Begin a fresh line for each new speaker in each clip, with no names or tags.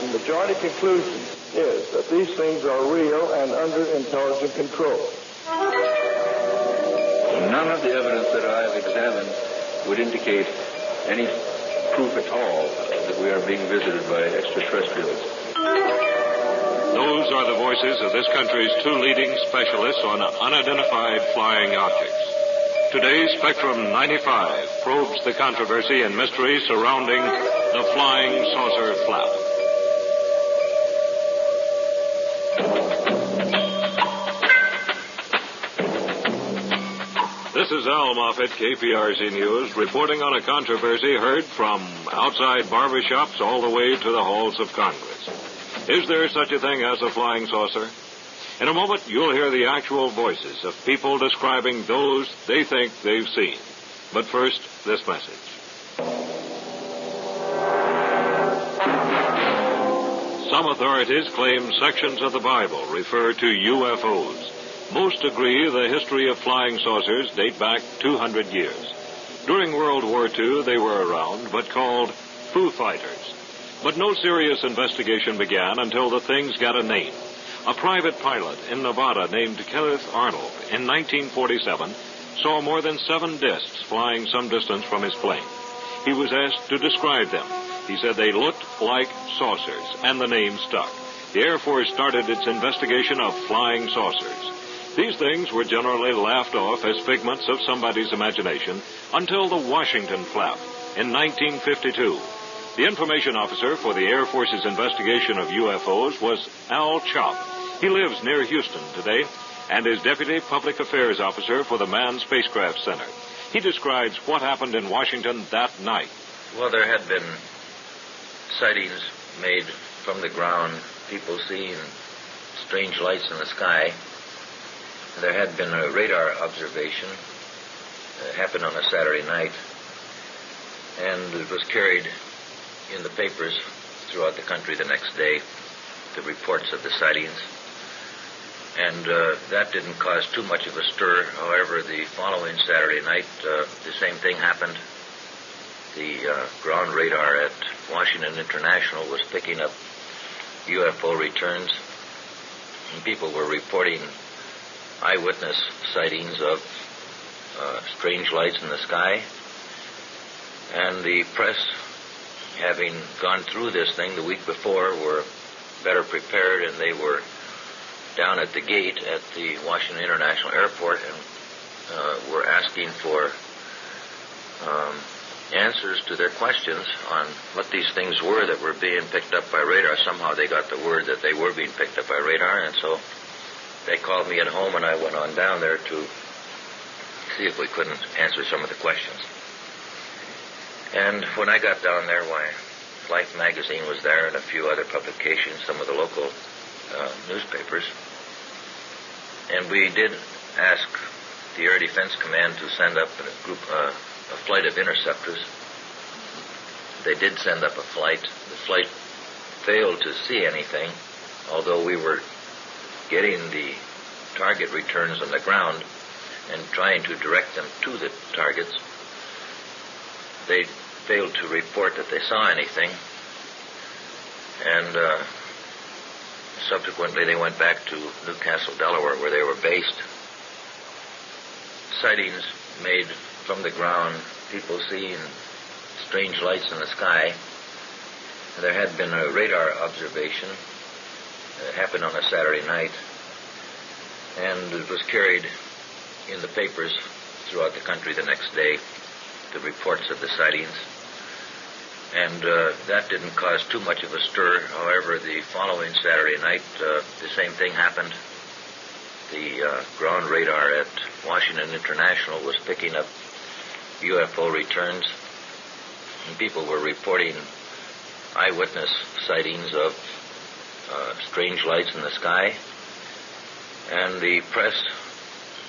The majority conclusion is that these things are real and under intelligent control.
None of the evidence that I have examined would indicate any proof at all that we are being visited by extraterrestrials.
Those are the voices of this country's two leading specialists on unidentified flying objects. Today, Spectrum 95 probes the controversy and mystery surrounding the flying saucer flap. This is Al Moffett, KPRC News, reporting on a controversy heard from outside barbershops all the way to the halls of Congress. Is there such a thing as a flying saucer? In a moment, you'll hear the actual voices of people describing those they think they've seen. But first, this message. Some authorities claim sections of the Bible refer to UFOs. Most agree the history of flying saucers date back 200 years. During World War II, they were around, but called Foo Fighters. But no serious investigation began until the things got a name. A private pilot in Nevada named Kenneth Arnold in 1947 saw more than 7 discs flying some distance from his plane. He was asked to describe them. He said they looked like saucers, and the name stuck. The Air Force started its investigation of flying saucers. These things were generally laughed off as figments of somebody's imagination until the Washington flap in 1952. The information officer for the Air Force's investigation of UFOs was Al Chop. He lives near Houston today and is Deputy Public Affairs Officer for the Manned Spacecraft Center. He describes what happened in Washington that night.
Well, there had been sightings made from the ground, people seeing strange lights in the sky. There had been a radar observation that happened on a Saturday night, and it was carried in the papers throughout the country the next day, the reports of the sightings. And that didn't cause too much of a stir. However, the following Saturday night, the same thing happened. The ground radar at Washington International was picking up UFO returns, and people were reporting eyewitness sightings of strange lights in the sky. And the press, having gone through this thing the week before, were better prepared, and they were down at the gate at the Washington International Airport and were asking for answers to their questions on what these things were that were being picked up by radar. Somehow they got the word that they were being picked up by radar, and so they called me at home, and I went on down there to see if we couldn't answer some of the questions. And when I got down there, why, Life magazine was there and a few other publications, some of the local newspapers. And we did ask the Air Defense Command to send up a flight of interceptors. They did send up a flight. The flight failed to see anything, although we were getting the target returns on the ground and trying to direct them to the targets. They failed to report that they saw anything, and subsequently they went back to Newcastle, Delaware, where they were based. Sightings made from the ground, people seeing strange lights in the sky. There had been a radar observation that happened on a Saturday night, and it was carried in the papers throughout the country the next day, the reports of the sightings. And that didn't cause too much of a stir. However, the following Saturday night, the same thing happened. The ground radar at Washington International was picking up UFO returns, and people were reporting eyewitness sightings of strange lights in the sky. And the press,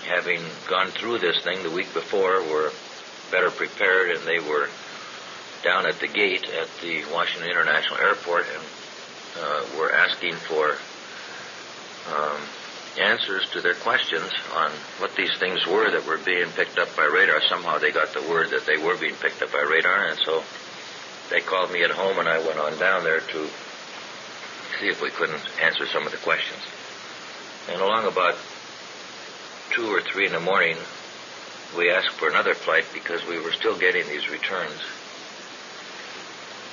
having gone through this thing the week before, were better prepared, and they were down at the gate at the Washington International Airport and were asking for answers to their questions on what these things were that were being picked up by radar. Somehow they got the word that they were being picked up by radar, and so they called me at home, and I went on down there to see if we couldn't answer some of the questions. And along about 2 or 3 in the morning, we asked for another flight because we were still getting these returns.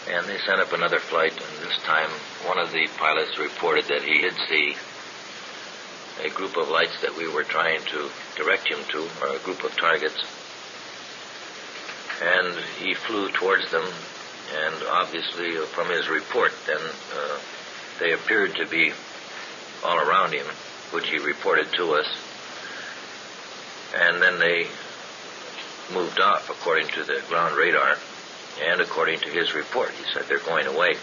And they sent up another flight, and this time one of the pilots reported that he did see a group of lights that we were trying to direct him to, or a group of targets. And he flew towards them, and obviously from his report then they appeared to be all around him, which he reported to us. And then they moved off according to the ground radar and according to his report. He said they're going away.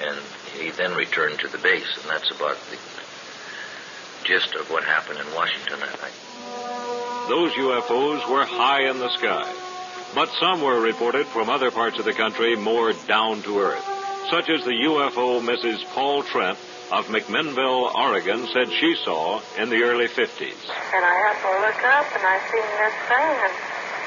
And he then returned to the base, and that's about the gist of what happened in Washington that night.
Those UFOs were high in the sky, but some were reported from other parts of the country more down to earth, such as the UFO Mrs. Paul Trent of McMinnville, Oregon, said she saw in the early 50s.
And I had to look up, and I seen this thing,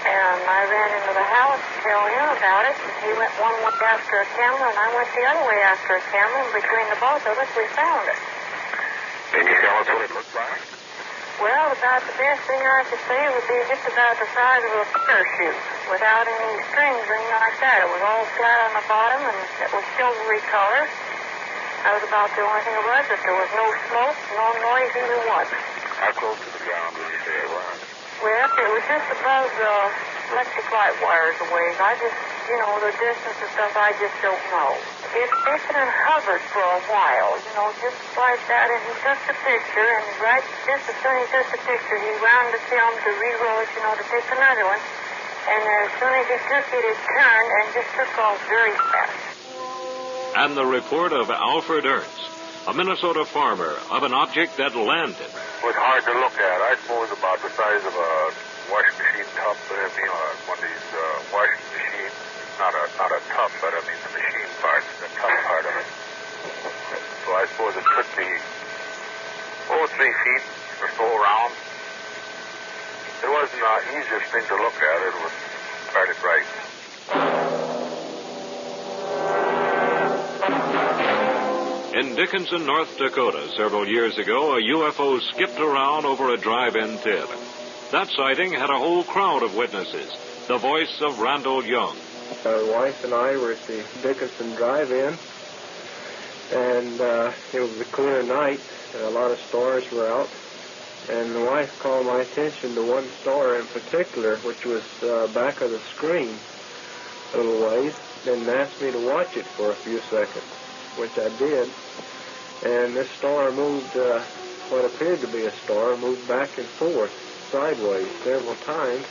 and I ran into the house to tell him about it. And he went one way after a camera, and I went the other way after a camera, and between the both of us, we found it.
Can you tell us what it looked like?
Well, about the best thing I could say would be just about the size of a parachute, without any strings or anything like that. It was all flat on the bottom, and it was silvery color. That was about the only thing it was, that there was no smoke, no noise either once.
How close to the ground did you say it was?
Well, it was just above the electric light wires a ways. I just, the distance and stuff, I just don't know. It had hovered for a while, just like that, and he took the picture, and right just as soon as he took the picture, he wound the film to re-roll it, to take another one, and as soon as he took it, it turned and just took off very fast.
And the report of Alfred Ernst, a Minnesota farmer, of an object that landed.
It was hard to look at. I suppose about the size of a washing machine tub, but I mean one of these washing machines. Not a tub, but I mean the machine part, the tub part of it. So I suppose it could be 3 feet or so around. It wasn't the easiest thing to look at. It was fairly bright.
In Dickinson, North Dakota, several years ago, a UFO skipped around over a drive-in theater. That sighting had a whole crowd of witnesses. The voice of Randall Young.
My wife and I were at the Dickinson drive-in, and it was a clear night, and a lot of stars were out. And the wife called my attention to one star in particular, which was back of the screen a little ways, and asked me to watch it for a few seconds, which I did. And this star moved, what appeared to be a star, moved back and forth sideways several times.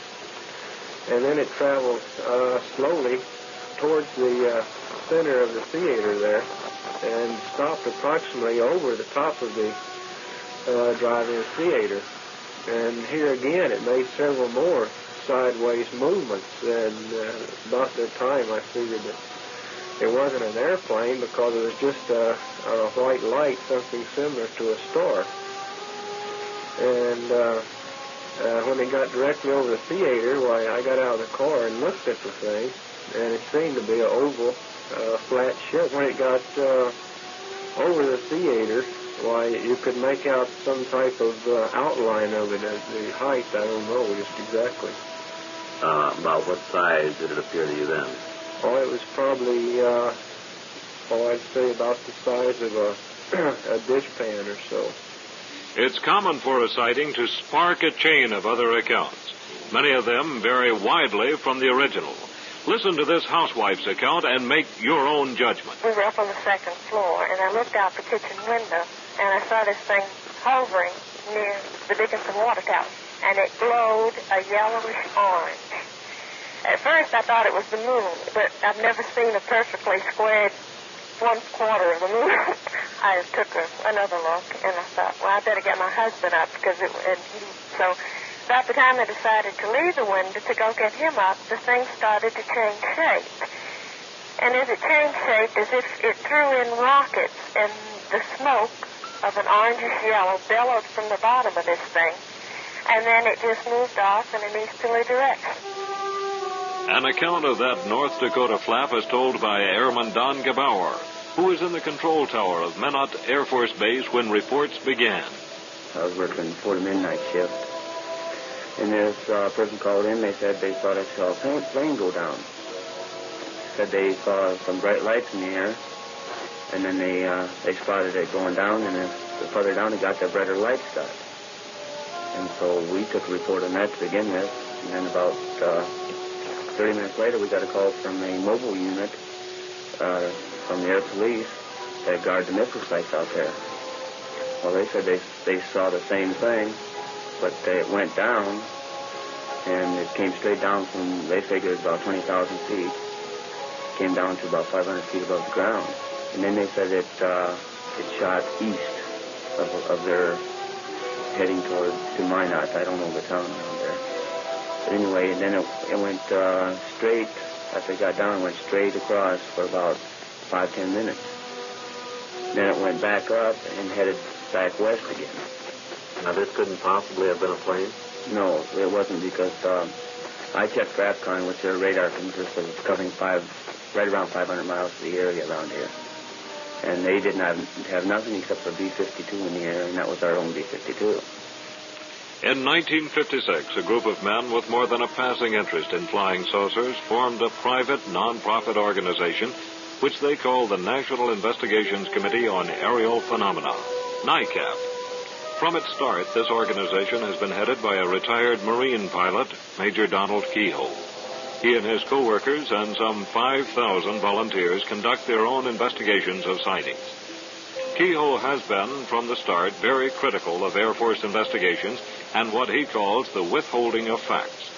And then it traveled slowly towards the center of the theater there and stopped approximately over the top of the drive-in theater. And here again, it made several more sideways movements. And about that time, I figured that it wasn't an airplane because it was just a white light, something similar to a star. And when it got directly over the theater, why, I got out of the car and looked at the thing, and it seemed to be an oval, flat shape. When it got over the theater, why, you could make out some type of outline of it as the height. I don't know just exactly.
About what size did it appear to you then?
Oh, it was probably, I'd say about the size of a dishpan or so.
It's common for a sighting to spark a chain of other accounts. Many of them vary widely from the original. Listen to this housewife's account and make your own judgment.
We were up on the second floor, and I looked out the kitchen window, and I saw this thing hovering near the Dickinson water tower, and it glowed a yellowish orange. At first, I thought it was the moon, but I've never seen a perfectly squared 1/4 of the moon. I took another look, and I thought, well, I better get my husband up, so about the time I decided to leave the window to go get him up, the thing started to change shape. And as it changed shape, as if it threw in rockets, and the smoke of an orangish yellow bellowed from the bottom of this thing, and then it just moved off in an easterly direction.
An account of that North Dakota flap is told by Airman Don Gebauer, who was in the control tower of Minot Air Force Base when reports began.
I was working 40 midnight shift, and this person called in. They said they thought I saw a plane go down. Said they saw some bright lights in the air, and then they spotted it going down, and then the further down it got the brighter light start. And so we took a report on that to begin with, and then about 30 minutes later we got a call from a mobile unit from the air police that guard the missile sites out there. Well, they said they saw the same thing, but it went down, and it came straight down from, they figured, about 20,000 feet. Came down to about 500 feet above the ground. And then they said it shot east of their heading toward to Minot. I don't know the town around there. But anyway, then it went straight, after it got down, it went straight across for about 5-10 minutes. Then it went back up and headed back west again.
Now, this couldn't possibly have been a plane?
No, it wasn't, because I checked for AFCON, which their radar consists of covering right around 500 miles of the area around here. And they didn't have nothing except for B-52 in the air, and that was our own B-52.
In 1956, a group of men with more than a passing interest in flying saucers formed a private, non-profit organization which they called the National Investigations Committee on Aerial Phenomena, NICAP. From its start, this organization has been headed by a retired Marine pilot, Major Donald Kehoe. He and his co-workers and some 5,000 volunteers conduct their own investigations of sightings. Kehoe has been, from the start, very critical of Air Force investigations and what he calls the withholding of facts.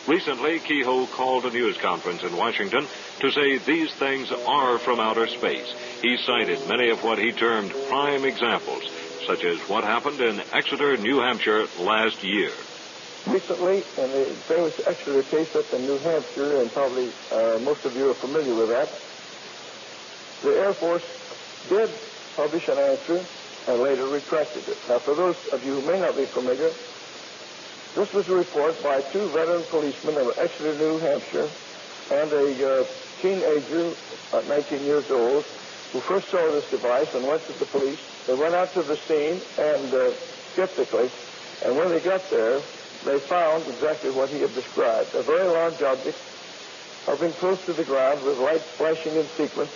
Recently, Kehoe called a news conference in Washington to say these things are from outer space. He cited many of what he termed prime examples, such as what happened in Exeter, New Hampshire last year.
Recently, in the famous Exeter case up in New Hampshire, and probably most of you are familiar with that, the Air Force did publish an answer and later retracted it. Now, for those of you who may not be familiar, this was a report by 2 veteran policemen of Exeter, New Hampshire, and a teenager, 19 years old, who first saw this device and went to the police. They went out to the scene, and skeptically, and when they got there, they found exactly what he had described, a very large object hovering close to the ground with lights flashing in sequence,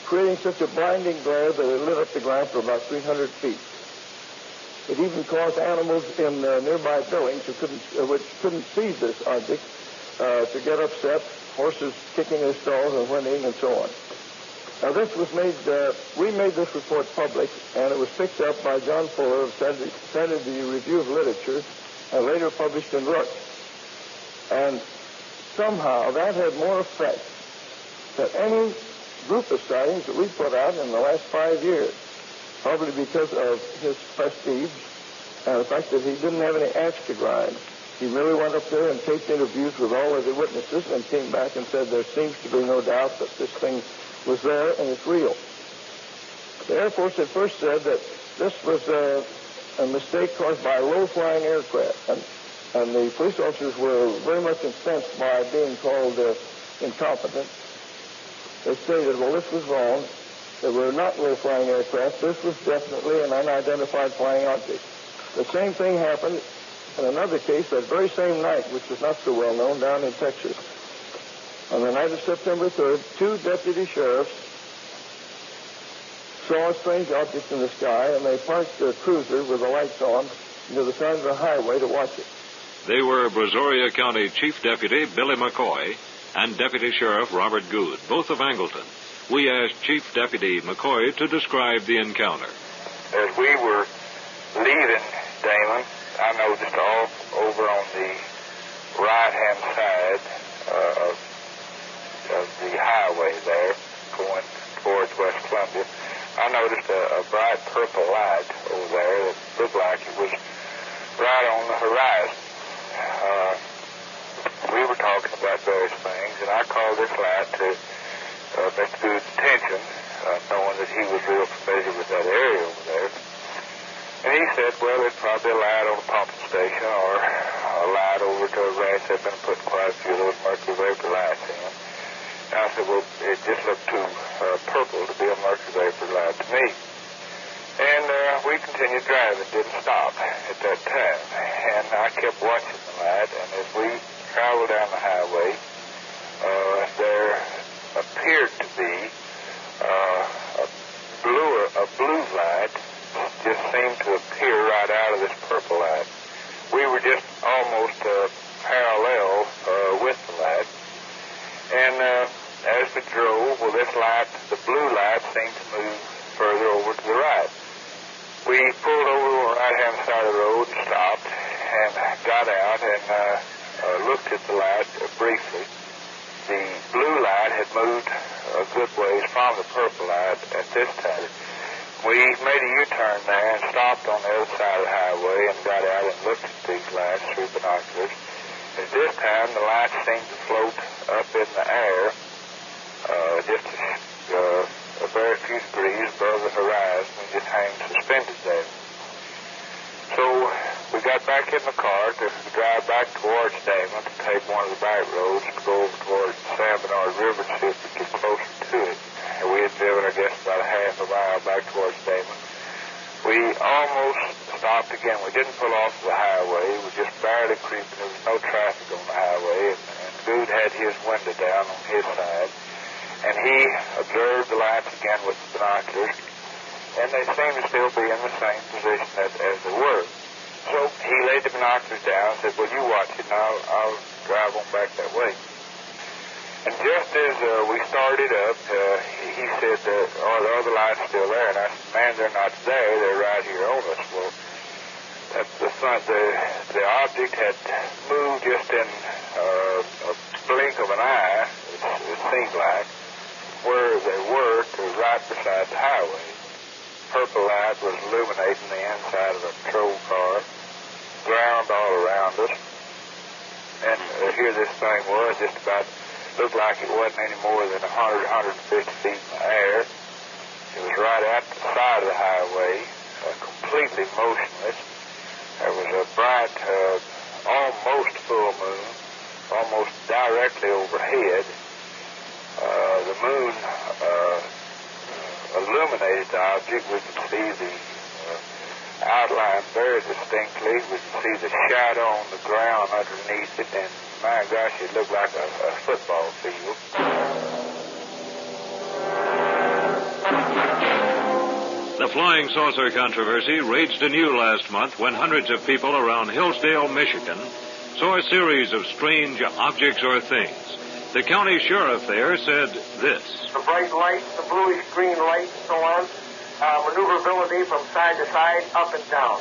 creating such a blinding glare that it lit up the ground for about 300 feet. It even caused animals in nearby buildings which couldn't see this object to get upset, horses kicking their stalls and whinnying and so on. Now, this was we made this report public, and it was picked up by John Fuller of Saturday Review of Literature and later published in Rook. And somehow that had more effect than any group of sightings that we put out in the last 5 years, probably because of his prestige and the fact that he didn't have any axe to grind. He really went up there and taped interviews with all of the witnesses and came back and said there seems to be no doubt that this thing was there and it's real. The Air Force at first said that this was a mistake caused by low-flying aircraft, and the police officers were very much incensed by being called incompetent. They stated, well, this was wrong. There were not low-flying aircraft. This was definitely an unidentified flying object. The same thing happened in another case that very same night, which was not so well known, down in Texas. On the night of September 3rd, 2 deputy sheriffs saw a strange object in the sky, and they parked their cruiser with the lights on near the side of the highway to watch it.
They were Brazoria County Chief Deputy Billy McCoy and Deputy Sheriff Robert Good, both of Angleton. We asked Chief Deputy McCoy to describe the encounter.
As we were leaving Damon, I noticed all over on the right-hand side of the highway there, going towards West Columbia, I noticed a bright purple light over there that looked like it was right on the horizon. We were talking about various things, and I called this light to Mr. Good's attention, knowing that he was real familiar with that area over there. And he said, well, it's probably a light on a pumping station or a light over to a ranch. They've been putting quite a few of those mercury vapor lights in. And I said, well, it just looked too purple to be a mercury vapor light to me. And we continued driving, didn't stop at that time. And I kept watching the light, and as we traveled down the highway, there appeared to be a blue light just seemed to appear right out of this purple light. We were just almost parallel with the light. And as we drove, well, this light, the blue light, seemed to move further over to the right. We pulled over on the right-hand side of the road and stopped and got out and looked at the light briefly. The blue light had moved a good ways from the purple light at this time. We made a U-turn there and stopped on the other side of the highway and got out and looked at these lights through binoculars. At this time, the lights seemed to float up in the air, just a very few degrees above the horizon, and just hang suspended there. So we got back in the car to drive back towards Damon to take one of the back roads and go over towards the San Bernard River to see if we could get closer to it. And we had driven, I guess, about a half a mile back towards Damon. We almost stopped again. We didn't pull off the highway. We were just barely creeping. There was no traffic on the highway. And Good had his window down on his side. And he observed the lights again with the binoculars. And they seemed to still be in the same position as they were. So he laid the binoculars down and said, well, you watch it, and I'll drive on back that way. And just as we started up, he said, are the other lights still there? And I said, man, they're not there. They're right here on us. Well, the object had moved just in a blink of an eye, it seemed like, where they were to right beside the highway. Purple light was illuminating the inside of the patrol car, ground all around us. And here this thing was, just about, looked like it wasn't any more than 100, 150 feet in the air. It was right at the side of the highway, completely motionless. There was a bright, almost full moon, almost directly overhead. The moon illuminated the object. We could see the outline very distinctly. We could see the shadow on the ground underneath it, and my gosh, it looked like a football field.
The flying saucer controversy raged anew last month when hundreds of people around Hillsdale, Michigan, saw a series of strange objects or things. The county sheriff there said this.
The bright light, the bluish-green light, and so on, maneuverability from side to side, up and down.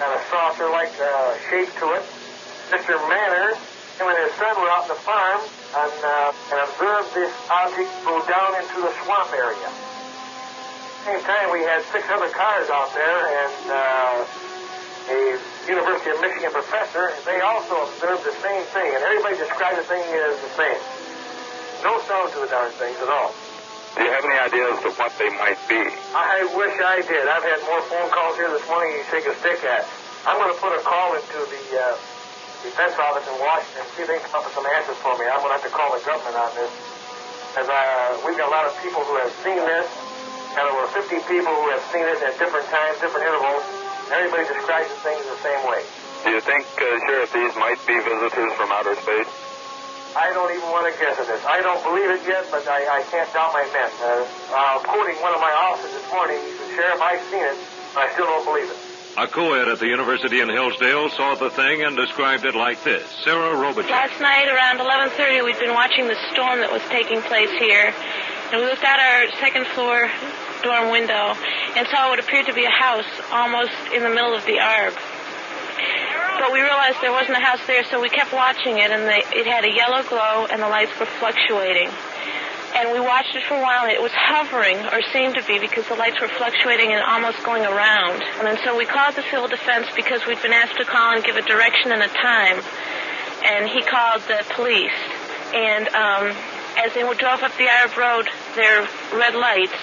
And a saucer-like shape to it. Mr. Manners, him and his son were out in the farm and observed this object go down into the swamp area. At the same time, we had 6 other cars out there, and a University of Michigan professor, they also observed the same thing, and everybody described the thing as the same. No sound to the darn things at all.
Do you have any idea as to what they might be?
I wish I did. I've had more phone calls here this morning than you take a stick at. I'm going to put a call into the defense office in Washington and see if they can come up with some answers for me. I'm going to have to call the government on this. Because we've got a lot of people who have seen this. Got over 50 people who have seen it at different times, different intervals. Everybody describes the things the same way.
Do you think, Sheriff, these might be visitors from outer space?
I don't even want to guess at this. I don't believe it yet, but I can't doubt my men. Quoting one of my officers this morning, he said, Sheriff, I've seen it, but I still don't believe it.
A co-ed at the University in Hillsdale saw the thing and described it like this. Sarah Robichaud.
Last night around 11:30, we'd been watching the storm that was taking place here, and we looked out our second-floor dorm window and saw what appeared to be a house almost in the middle of the arb. But we realized there wasn't a house there, so we kept watching it, and it had a yellow glow, and the lights were fluctuating. And we watched it for a while, and it was hovering, or seemed to be, because the lights were fluctuating and almost going around. And then so we called the civil defense because we'd been asked to call and give a direction and a time. And he called the police. And as they drove up the Arab Road, their red lights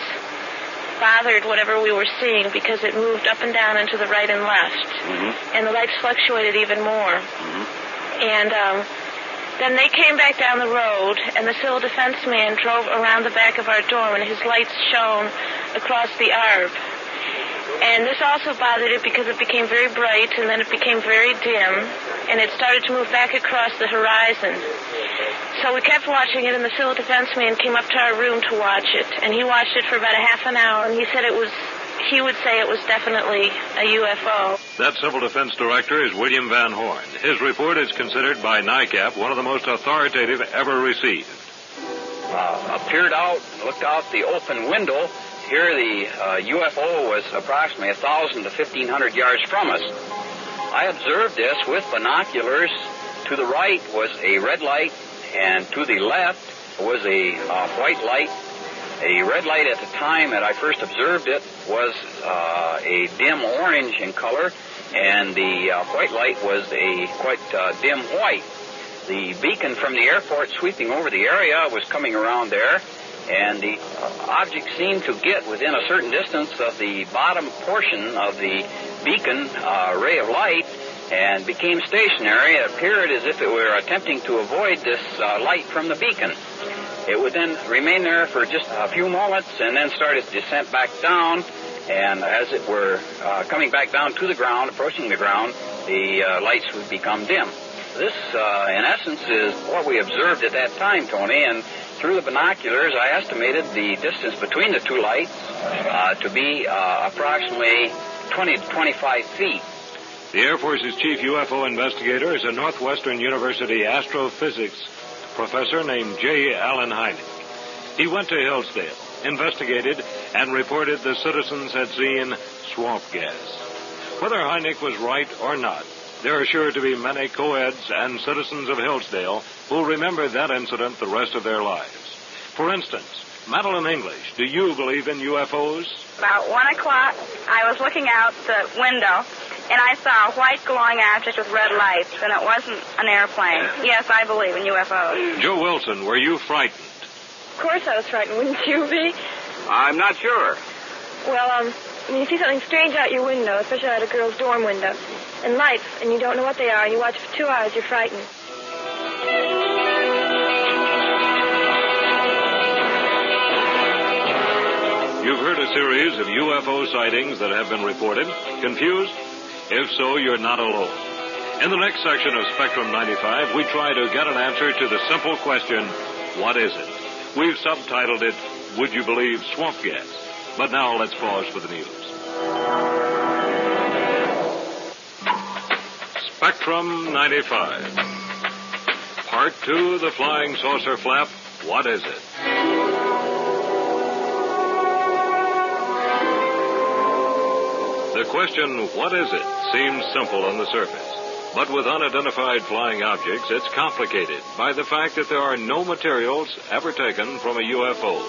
bothered whatever we were seeing because it moved up and down and to the right and left. Mm-hmm. And the lights fluctuated even more. Mm-hmm. And Then they came back down the road, and the civil defense man drove around the back of our dorm, and his lights shone across the arb. And this also bothered it because it became very bright, and then it became very dim, and it started to move back across the horizon. So we kept watching it, and the civil defense man came up to our room to watch it, and he watched it for about a half an hour, and he would say it was definitely a UFO.
That civil defense director is William Van Horn. His report is considered by NICAP one of the most authoritative ever received.
Peered out, looked out the open window. Here the UFO was approximately 1,000 to 1,500 yards from us. I observed this with binoculars. To the right was a red light, and to the left was a white light. A red light at the time that I first observed it was a dim orange in color, and the white light was a quite dim white. The beacon from the airport sweeping over the area was coming around there, and the object seemed to get within a certain distance of the bottom portion of the beacon ray of light and became stationary. It appeared as if it were attempting to avoid this light from the beacon. It would then remain there for just a few moments and then start its descent back down, and as it were coming back down to the ground, approaching the ground, the lights would become dim. This, in essence, is what we observed at that time, Tony, and through the binoculars, I estimated the distance between the two lights to be approximately 20 to 25 feet.
The Air Force's chief UFO investigator is a Northwestern University astrophysics professor named J. Allen Hynek. He went to Hillsdale, investigated, and reported the citizens had seen swamp gas. Whether Hynek was right or not, there are sure to be many co-eds and citizens of Hillsdale who remember that incident the rest of their lives. For instance, Madeline English, do you believe in UFOs?
About 1 o'clock, I was looking out the window, and I saw a white glowing object with red lights, and it wasn't an airplane. Yes, I believe in UFOs.
Joe Wilson, were you frightened?
Of course I was frightened, wouldn't you be?
I'm not sure.
Well, when you see something strange out your window, especially out a girl's dorm window, and lights, and you don't know what they are, and you watch for 2 hours, you're frightened.
You've heard a series of UFO sightings that have been reported. Confused? If so, you're not alone. In the next section of Spectrum 95, we try to get an answer to the simple question, what is it? We've subtitled it, Would You Believe Swamp Gas? But now let's pause for the news. Spectrum 95. Part 2, the flying saucer flap, what is it? The question, what is it, seems simple on the surface. But with unidentified flying objects, it's complicated by the fact that there are no materials ever taken from a UFO,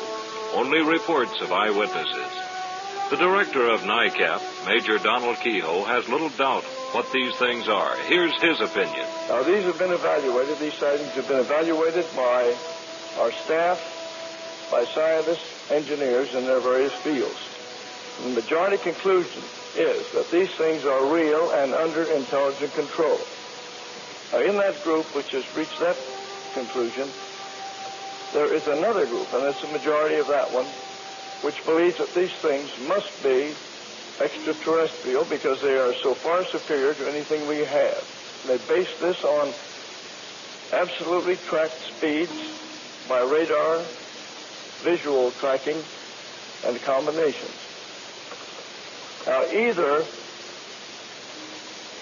only reports of eyewitnesses. The director of NICAP, Major Donald Kehoe, has little doubt what these things are. Here's his opinion.
Now, these have been evaluated. These sightings have been evaluated by our staff, by scientists, engineers in their various fields. The majority conclusion is that these things are real and under intelligent control. Now, in that group which has reached that conclusion, there is another group, and it's the majority of that one, which believes that these things must be extraterrestrial because they are so far superior to anything we have. They base this on absolutely tracked speeds by radar, visual tracking, and combinations. Now, either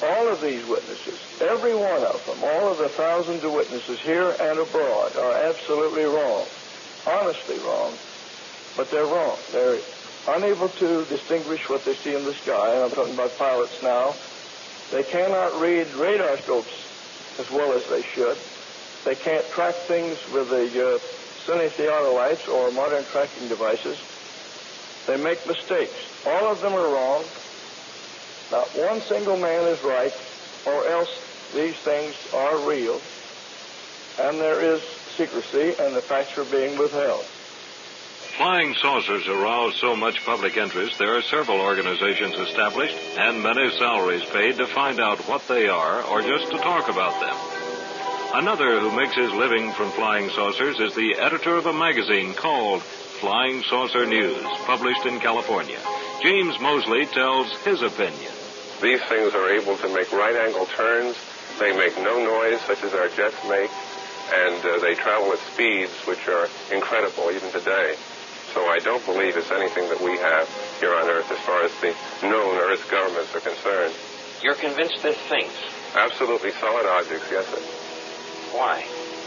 all of these witnesses, every one of them, all of the thousands of witnesses here and abroad are absolutely wrong, honestly wrong, but they're wrong. They're unable to distinguish what they see in the sky, and I'm talking about pilots now. They cannot read radar scopes as well as they should. They can't track things with the cine theodolites or modern tracking devices. They make mistakes. All of them are wrong. Not one single man is right, or else these things are real, and there is secrecy, and the facts are being withheld.
Flying saucers arouse so much public interest, there are several organizations established and many salaries paid to find out what they are or just to talk about them. Another who makes his living from flying saucers is the editor of a magazine called Flying Saucer News, published in California. James Mosley tells his opinion.
These things are able to make right-angle turns. They make no noise, such as our jets make, and they travel at speeds which are incredible even today. So I don't believe it's anything that we have here on Earth as far as the known Earth governments are concerned.
You're convinced they're things?
Absolutely solid objects, yes, sir.
Why?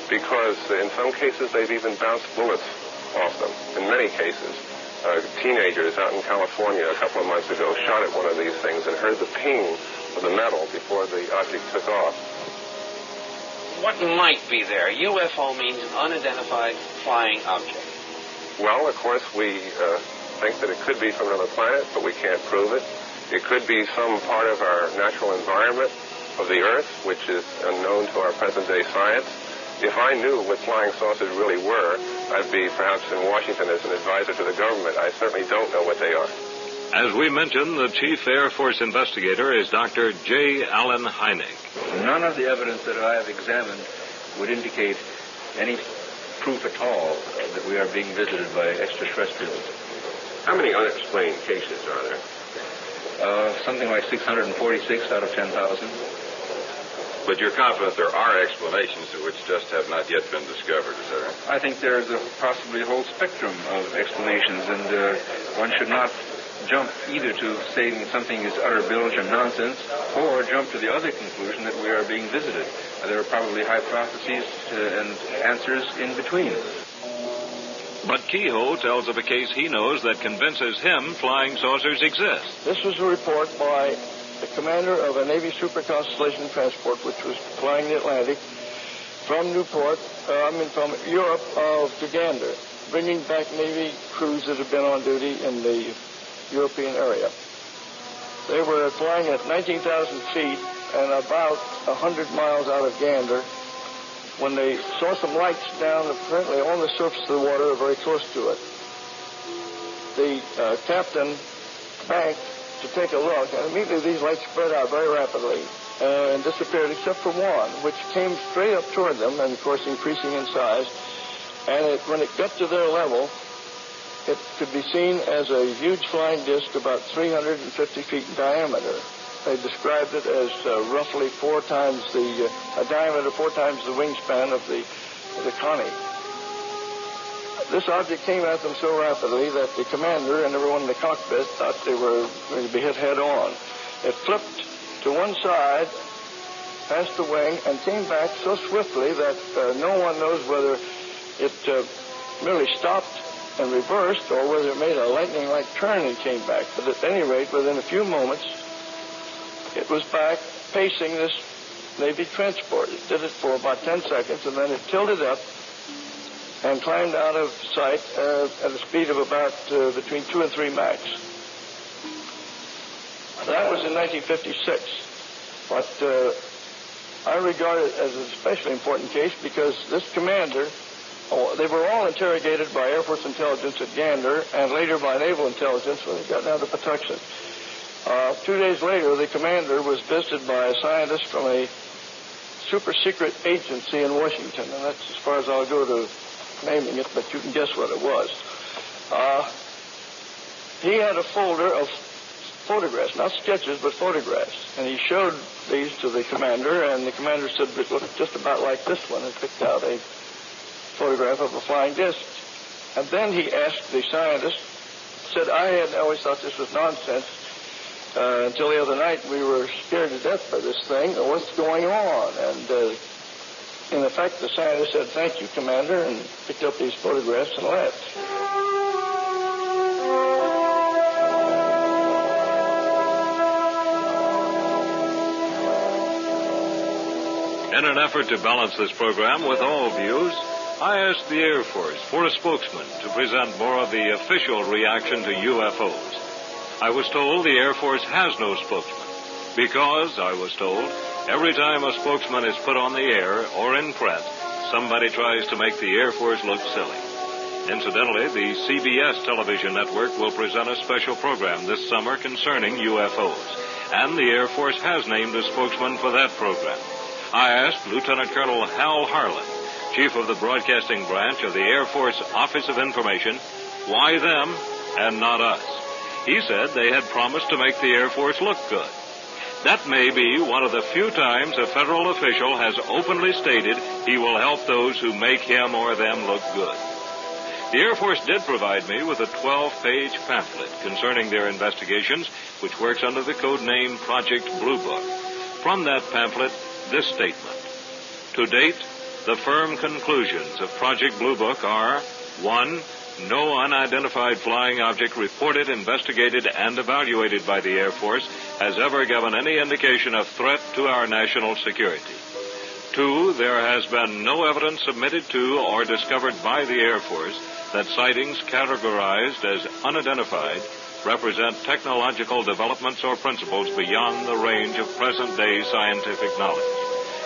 Because in some cases they've even bounced bullets off them. In many cases, teenagers out in California a couple of months ago shot at one of these things and heard the ping of the metal before the object took off.
What might be there? UFO means unidentified flying object.
Well, of course, we think that it could be from another planet, but we can't prove it. It could be some part of our natural environment of the Earth, which is unknown to our present-day science. If I knew what flying saucers really were, I'd be perhaps in Washington as an advisor to the government. I certainly don't know what they are.
As we mentioned, the chief Air Force investigator is Dr. J. Allen Hynek.
None of the evidence that I have examined would indicate any proof at all that we are being visited by extraterrestrials.
How many unexplained cases are there?
Something like 646 out of 10,000.
But you're confident there are explanations which just have not yet been discovered, is that right?
I think there's possibly a whole spectrum of explanations, and one should not jump either to saying something is utter bilge and nonsense, or jump to the other conclusion that we are being visited. There are probably hypotheses and answers in between.
But Kehoe tells of a case he knows that convinces him flying saucers exist.
This was a report by the commander of a Navy Super Constellation transport, which was flying the Atlantic from from Europe to Gander, bringing back Navy crews that had been on duty in the European area. They were flying at 19,000 feet and about 100 miles out of Gander when they saw some lights down apparently on the surface of the water very close to it. The captain banked to take a look, and immediately these lights spread out very rapidly and disappeared except for one, which came straight up toward them and, of course, increasing in size. And when it got to their level, it could be seen as a huge flying disc about 350 feet in diameter. They described it as roughly a diameter 4 times the wingspan of the Connie. This object came at them so rapidly that the commander and everyone in the cockpit thought they were going to be hit head on. It flipped to one side, past the wing, and came back so swiftly that no one knows whether it merely stopped and reversed or whether it made a lightning-like turn and came back. But at any rate, within a few moments, it was back pacing this Navy transport. It did it for about 10 seconds, and then it tilted up and climbed out of sight at a speed of about between 2 and 3 Mach. That was in 1956. But I regard it as an especially important case because this commander, they were all interrogated by Air Force intelligence at Gander and later by Naval intelligence when they got down to Patuxent. 2 days later, the commander was visited by a scientist from a super-secret agency in Washington, and that's as far as I'll go to naming it, but you can guess what it was. He had a folder of photographs, not sketches, but photographs, and he showed these to the commander, and the commander said it looked just about like this one, and picked out a photograph of a flying disc. And then he asked the scientist, said, I had always thought this was nonsense, until the other night we were scared to death by this thing. What's going on? And in effect, the scientist said, thank you, Commander, and picked up these photographs and left.
In an effort to balance this program with all views, I asked the Air Force for a spokesman to present more of the official reaction to UFOs. I was told the Air Force has no spokesman because, I was told, every time a spokesman is put on the air or in print, somebody tries to make the Air Force look silly. Incidentally, the CBS television network will present a special program this summer concerning UFOs, and the Air Force has named a spokesman for that program. I asked Lieutenant Colonel Hal Harlan, Chief of the Broadcasting Branch of the Air Force Office of Information, why them and not us. He said they had promised to make the Air Force look good. That may be one of the few times a federal official has openly stated he will help those who make him or them look good. The Air Force did provide me with a 12-page pamphlet concerning their investigations, which works under the code name Project Blue Book. From that pamphlet, this statement. To date, the firm conclusions of Project Blue Book are, 1, no unidentified flying object reported, investigated, and evaluated by the Air Force has ever given any indication of threat to our national security. 2, there has been no evidence submitted to or discovered by the Air Force that sightings categorized as unidentified represent technological developments or principles beyond the range of present-day scientific knowledge.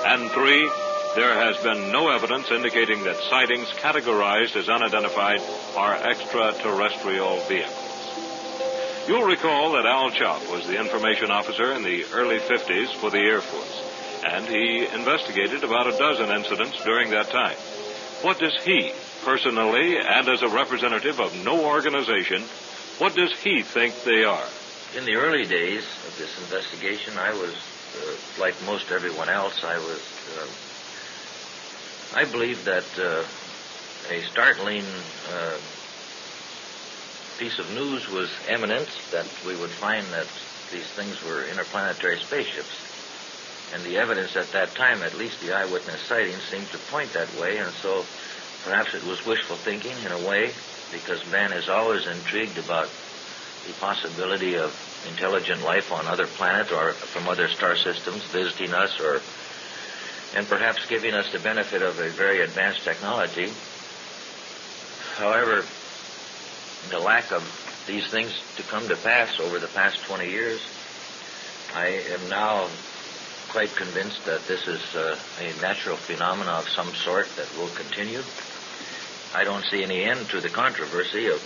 And 3, there has been no evidence indicating that sightings categorized as unidentified are extraterrestrial vehicles. You'll recall that Al Chop was the information officer in the early 50s for the Air Force, and he investigated about a dozen incidents during that time. What does he, personally and as a representative of no organization, what does he think they are?
In the early days of this investigation, I was, like most everyone else, I believed that a startling piece of news was imminent, that we would find that these things were interplanetary spaceships. And the evidence at that time, at least the eyewitness sightings, seemed to point that way, and so perhaps it was wishful thinking in a way, because man is always intrigued about the possibility of intelligent life on other planets or from other star systems visiting us, and perhaps giving us the benefit of a very advanced technology. However, the lack of these things to come to pass over the past 20 years, I am now quite convinced that this is a natural phenomena of some sort that will continue. I don't see any end to the controversy of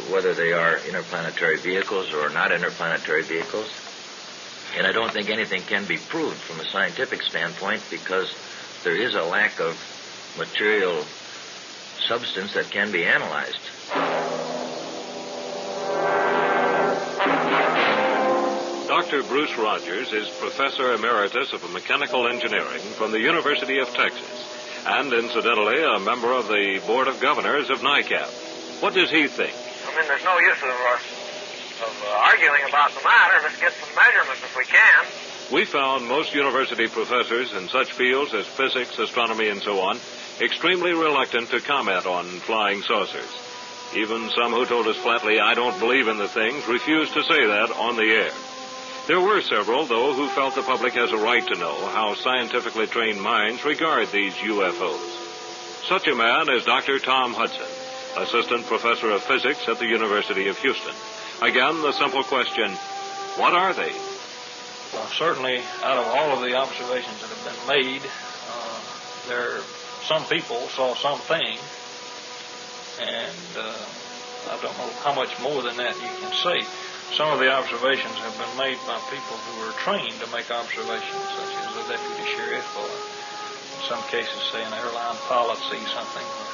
whether they are interplanetary vehicles or not interplanetary vehicles. And I don't think anything can be proved from a scientific standpoint because there is a lack of material substance that can be analyzed.
Dr. Bruce Rogers is Professor Emeritus of Mechanical Engineering from the University of Texas, and incidentally a member of the Board of Governors of NICAP. What does he think?
I mean, there's no use of arguing about the matter. Let's get some measurements if we can.
We found most university professors in such fields as physics, astronomy, and so on extremely reluctant to comment on flying saucers. Even some who told us flatly, I don't believe in the things, refused to say that on the air. There were several, though, who felt the public has a right to know how scientifically trained minds regard these UFOs. Such a man is Dr. Tom Hudson, Assistant Professor of Physics at the University of Houston. Again, the simple question, what are they?
Well, certainly, out of all of the observations that have been made, some people saw something, and I don't know how much more than that you can say. Some of the observations have been made by people who are trained to make observations, such as a deputy sheriff, or in some cases, say, an airline pilot sees something, or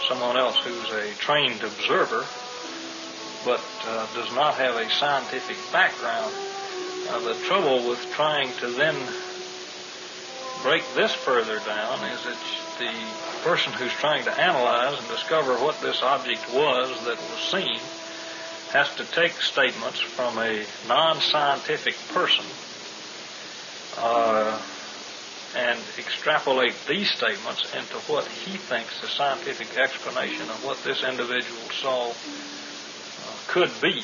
someone else who's a trained observer, but does not have a scientific background. The trouble with trying to then break this further down is that the person who's trying to analyze and discover what this object was that was seen has to take statements from a non-scientific person and extrapolate these statements into what he thinks the scientific explanation of what this individual saw could be.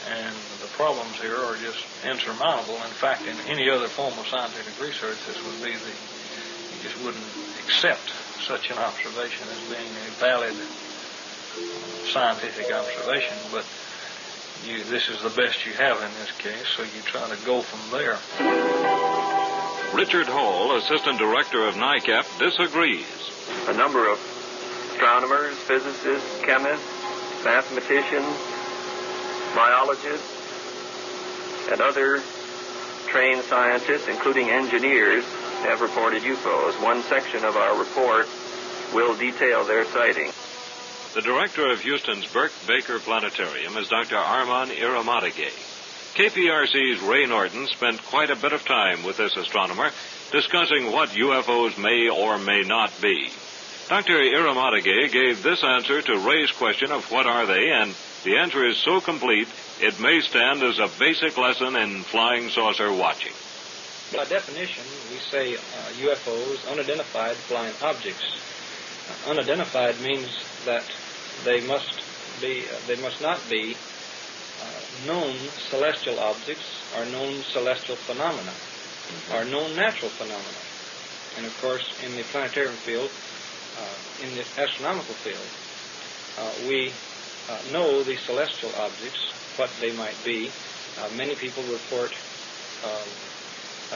And the problems here are just insurmountable. In fact, in any other form of scientific research, this would be you just wouldn't accept such an observation as being a valid scientific observation, but this is the best you have in this case, so you try to go from there.
Richard Hall, Assistant Director of NICAP, disagrees.
A number of astronomers, physicists, chemists, mathematicians, biologists, and other
trained scientists, including engineers, have reported UFOs. One section of our report will detail their sightings.
The director of Houston's Burke Baker Planetarium is Dr. Arman Eramonagay. KPRC's Ray Norton spent quite a bit of time with this astronomer discussing what UFOs may or may not be. Dr. Eramonagay gave this answer to Ray's question of what are they, and the answer is so complete it may stand as a basic lesson in flying saucer watching.
By definition, we say UFOs, unidentified flying objects. Unidentified means that they must not be known celestial objects or known celestial phenomena or known natural phenomena. And of course, in the planetarium field, in the astronomical field, we know the celestial objects, what they might be. Many people report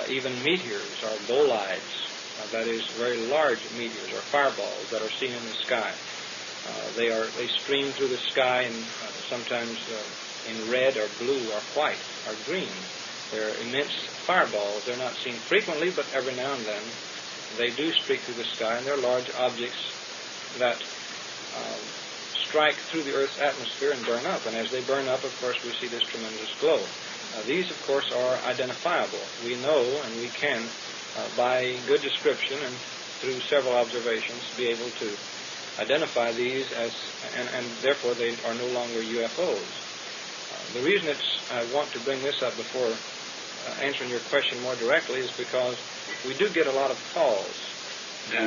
even meteors or bolides, that is, very large meteors or fireballs that are seen in the sky. They stream through the sky and sometimes in red or blue or white or green. They're immense fireballs. They're not seen frequently, but every now and then they do streak through the sky, and they're large objects that strike through the Earth's atmosphere and burn up. And as they burn up, of course, we see this tremendous glow. These, of course, are identifiable. We know and we can, by good description and through several observations, be able to identify these as, and therefore they are no longer UFOs. The reason I want to bring this up before answering your question more directly is because we do get a lot of calls.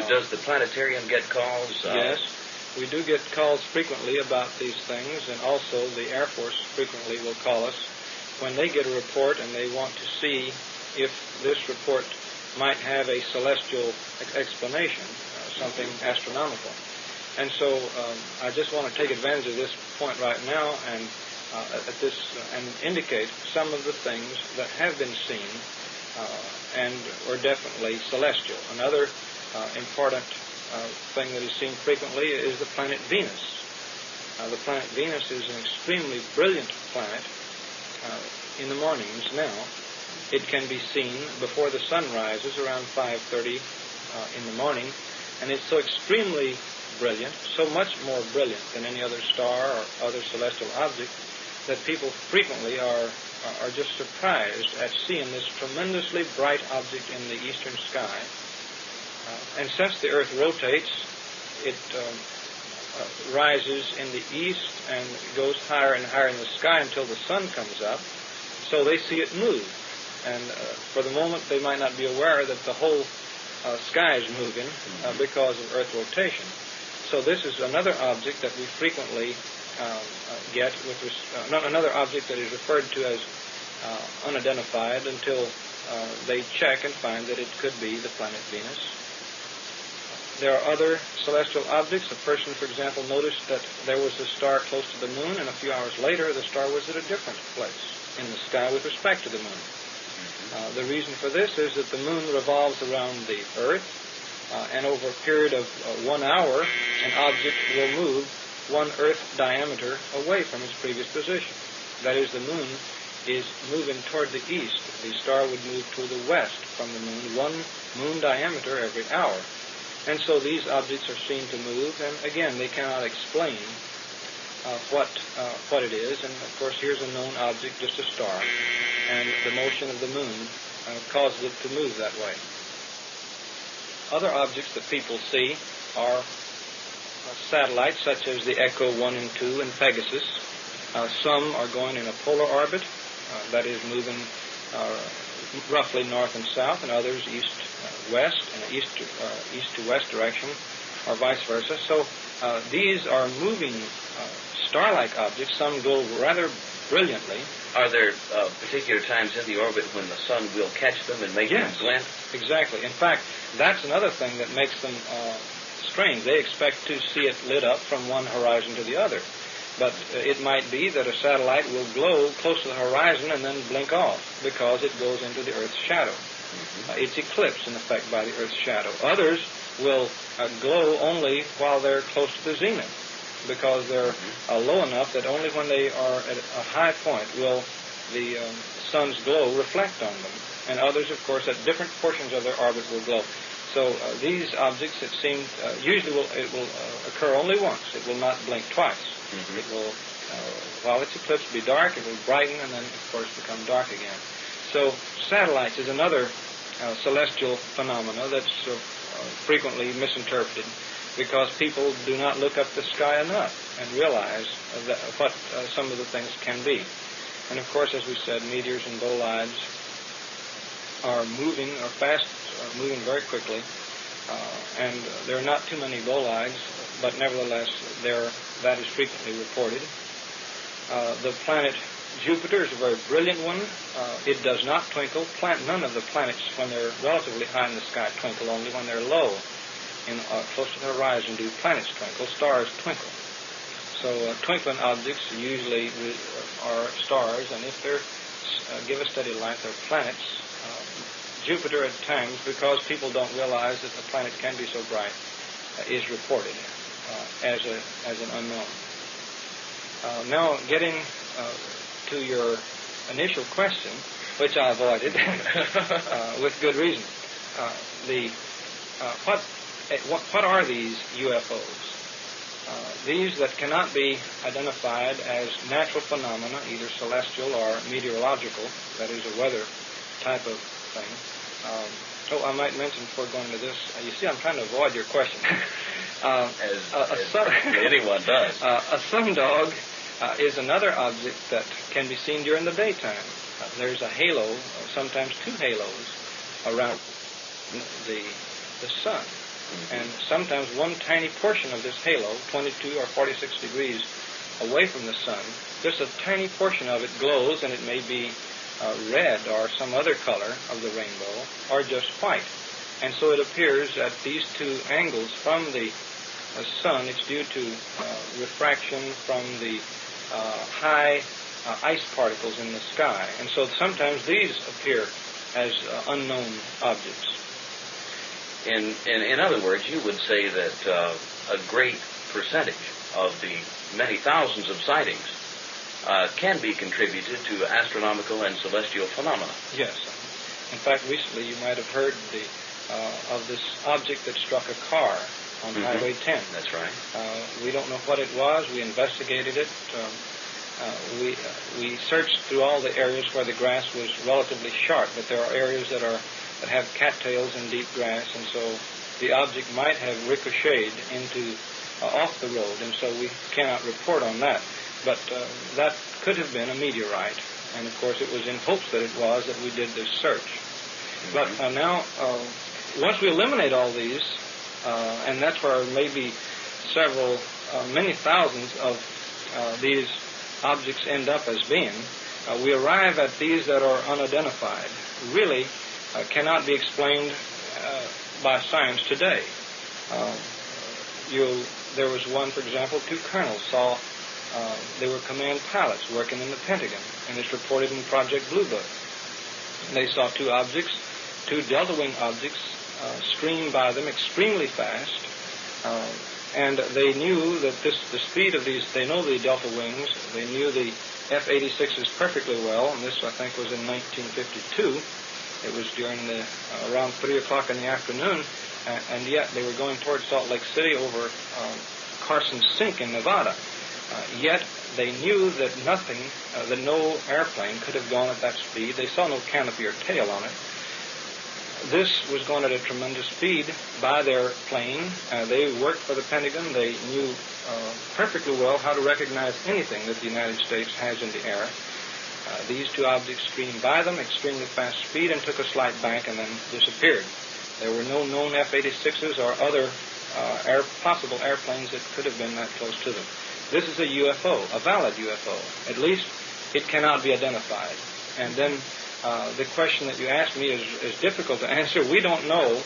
Does the planetarium get calls?
Yes, we do get calls frequently about these things, and also the Air Force frequently will call us when they get a report and they want to see if this report might have a celestial explanation, something astronomical. And so I just want to take advantage of this point right now and and indicate some of the things that have been seen and are definitely celestial. Another important thing that is seen frequently is the planet Venus. The planet Venus is an extremely brilliant planet in the mornings now. It can be seen before the sun rises around 5:30 in the morning, and it's so extremely brilliant, so much more brilliant than any other star or other celestial object, that people frequently are just surprised at seeing this tremendously bright object in the eastern sky. And since the Earth rotates, it rises in the east and goes higher and higher in the sky until the sun comes up, so they see it move. And for the moment, they might not be aware that the whole sky is moving because of Earth rotation. So this is another object that we frequently get another object that is referred to as unidentified until they check and find that it could be the planet Venus. There are other celestial objects. A person, for example, noticed that there was a star close to the moon, and a few hours later the star was at a different place in the sky with respect to the moon. The reason for this is that the moon revolves around the Earth, and over a period of 1 hour, an object will move 1 Earth diameter away from its previous position. That is, the moon is moving toward the east. The star would move to the west from the moon, 1 moon diameter every hour. And so these objects are seen to move, and again, they cannot explain what it is. And of course, here's a known object, just a star, and the motion of the moon causes it to move that way. Other objects that people see are satellites such as the Echo 1 and 2 and Pegasus. Some are going in a polar orbit, that is moving roughly north and south, and others east-west, in an east to west direction, or vice versa. So these are moving star-like objects. Some go rather brilliantly.
Are there particular times in the orbit when the sun will catch them and make them glint?
Exactly. In fact, that's another thing that makes them strange. They expect to see it lit up from one horizon to the other. But it might be that a satellite will glow close to the horizon and then blink off because it goes into the Earth's shadow. It's eclipsed, in effect, by the Earth's shadow. Others will glow only while they're close to the zenith because they're low enough that only when they are at a high point will the sun's glow reflect on them, and others, of course, at different portions of their orbit will glow. So these objects, it seems, usually it will occur only once. It will not blink twice. It will, while it's eclipsed, be dark. It will brighten and then, of course, become dark again. So satellites is another celestial phenomena that's frequently misinterpreted because people do not look up the sky enough and realize what some of the things can be. And, of course, as we said, meteors and bolides are moving, moving very quickly, and there are not too many bolides, but nevertheless, that is frequently reported. The planet Jupiter is a very brilliant one. It does not twinkle. None of the planets, when they're relatively high in the sky, twinkle. Only when they're low, close to the horizon, do planets twinkle. Stars twinkle. So twinkling objects usually are stars, and if they're give a steady light, they're planets. Jupiter at times, because people don't realize that the planet can be so bright, is reported as an unknown. Now, getting to your initial question, which I avoided with good reason, what are these UFOs? These that cannot be identified as natural phenomena, either celestial or meteorological, that is a weather type of thing. I might mention before going to this, you see I'm trying to avoid your question.
As anyone does.
A sun dog is another object that can be seen during the daytime. There's a halo, sometimes two halos, around the sun. And sometimes one tiny portion of this halo, 22 or 46 degrees away from the sun, just a tiny portion of it glows, and it may be red or some other color of the rainbow, or just white. And so it appears at these two angles from the sun. It's due to refraction from the high ice particles in the sky. And so sometimes these appear as unknown objects.
In other words, you would say that a great percentage of the many thousands of sightings can be contributed to astronomical and celestial phenomena.
Yes. In fact, recently you might have heard of this object that struck a car on Highway 10.
That's right.
We don't know what it was. We investigated it. We searched through all the areas where the grass was relatively sharp, but there are areas that have cattails and deep grass, and so the object might have ricocheted into off the road, and so we cannot report on that. But that could have been a meteorite, and of course it was in hopes that it was that we did this search. But now, once we eliminate all these, and that's where maybe many thousands of these objects end up as being, we arrive at these that are unidentified, really cannot be explained by science today. There was one, for example, two colonels saw, they were command pilots working in the Pentagon, and it's reported in Project Blue Book. They saw two delta wing objects stream by them extremely fast, and they knew that the speed of these, they know the delta wings, they knew the F-86s perfectly well, and this I think was in 1952. It was during around 3 o'clock in the afternoon, and yet they were going towards Salt Lake City over Carson Sink in Nevada. Yet they knew that that no airplane could have gone at that speed. They saw no canopy or tail on it. This was going at a tremendous speed by their plane. They worked for the Pentagon. They knew perfectly well how to recognize anything that the United States has in the air. These two objects streamed by them, extremely fast speed, and took a slight bank and then disappeared. There were no known F-86s or other possible airplanes that could have been that close to them. This is a UFO, a valid UFO. At least it cannot be identified. And then the question that you asked me is difficult to answer. We don't know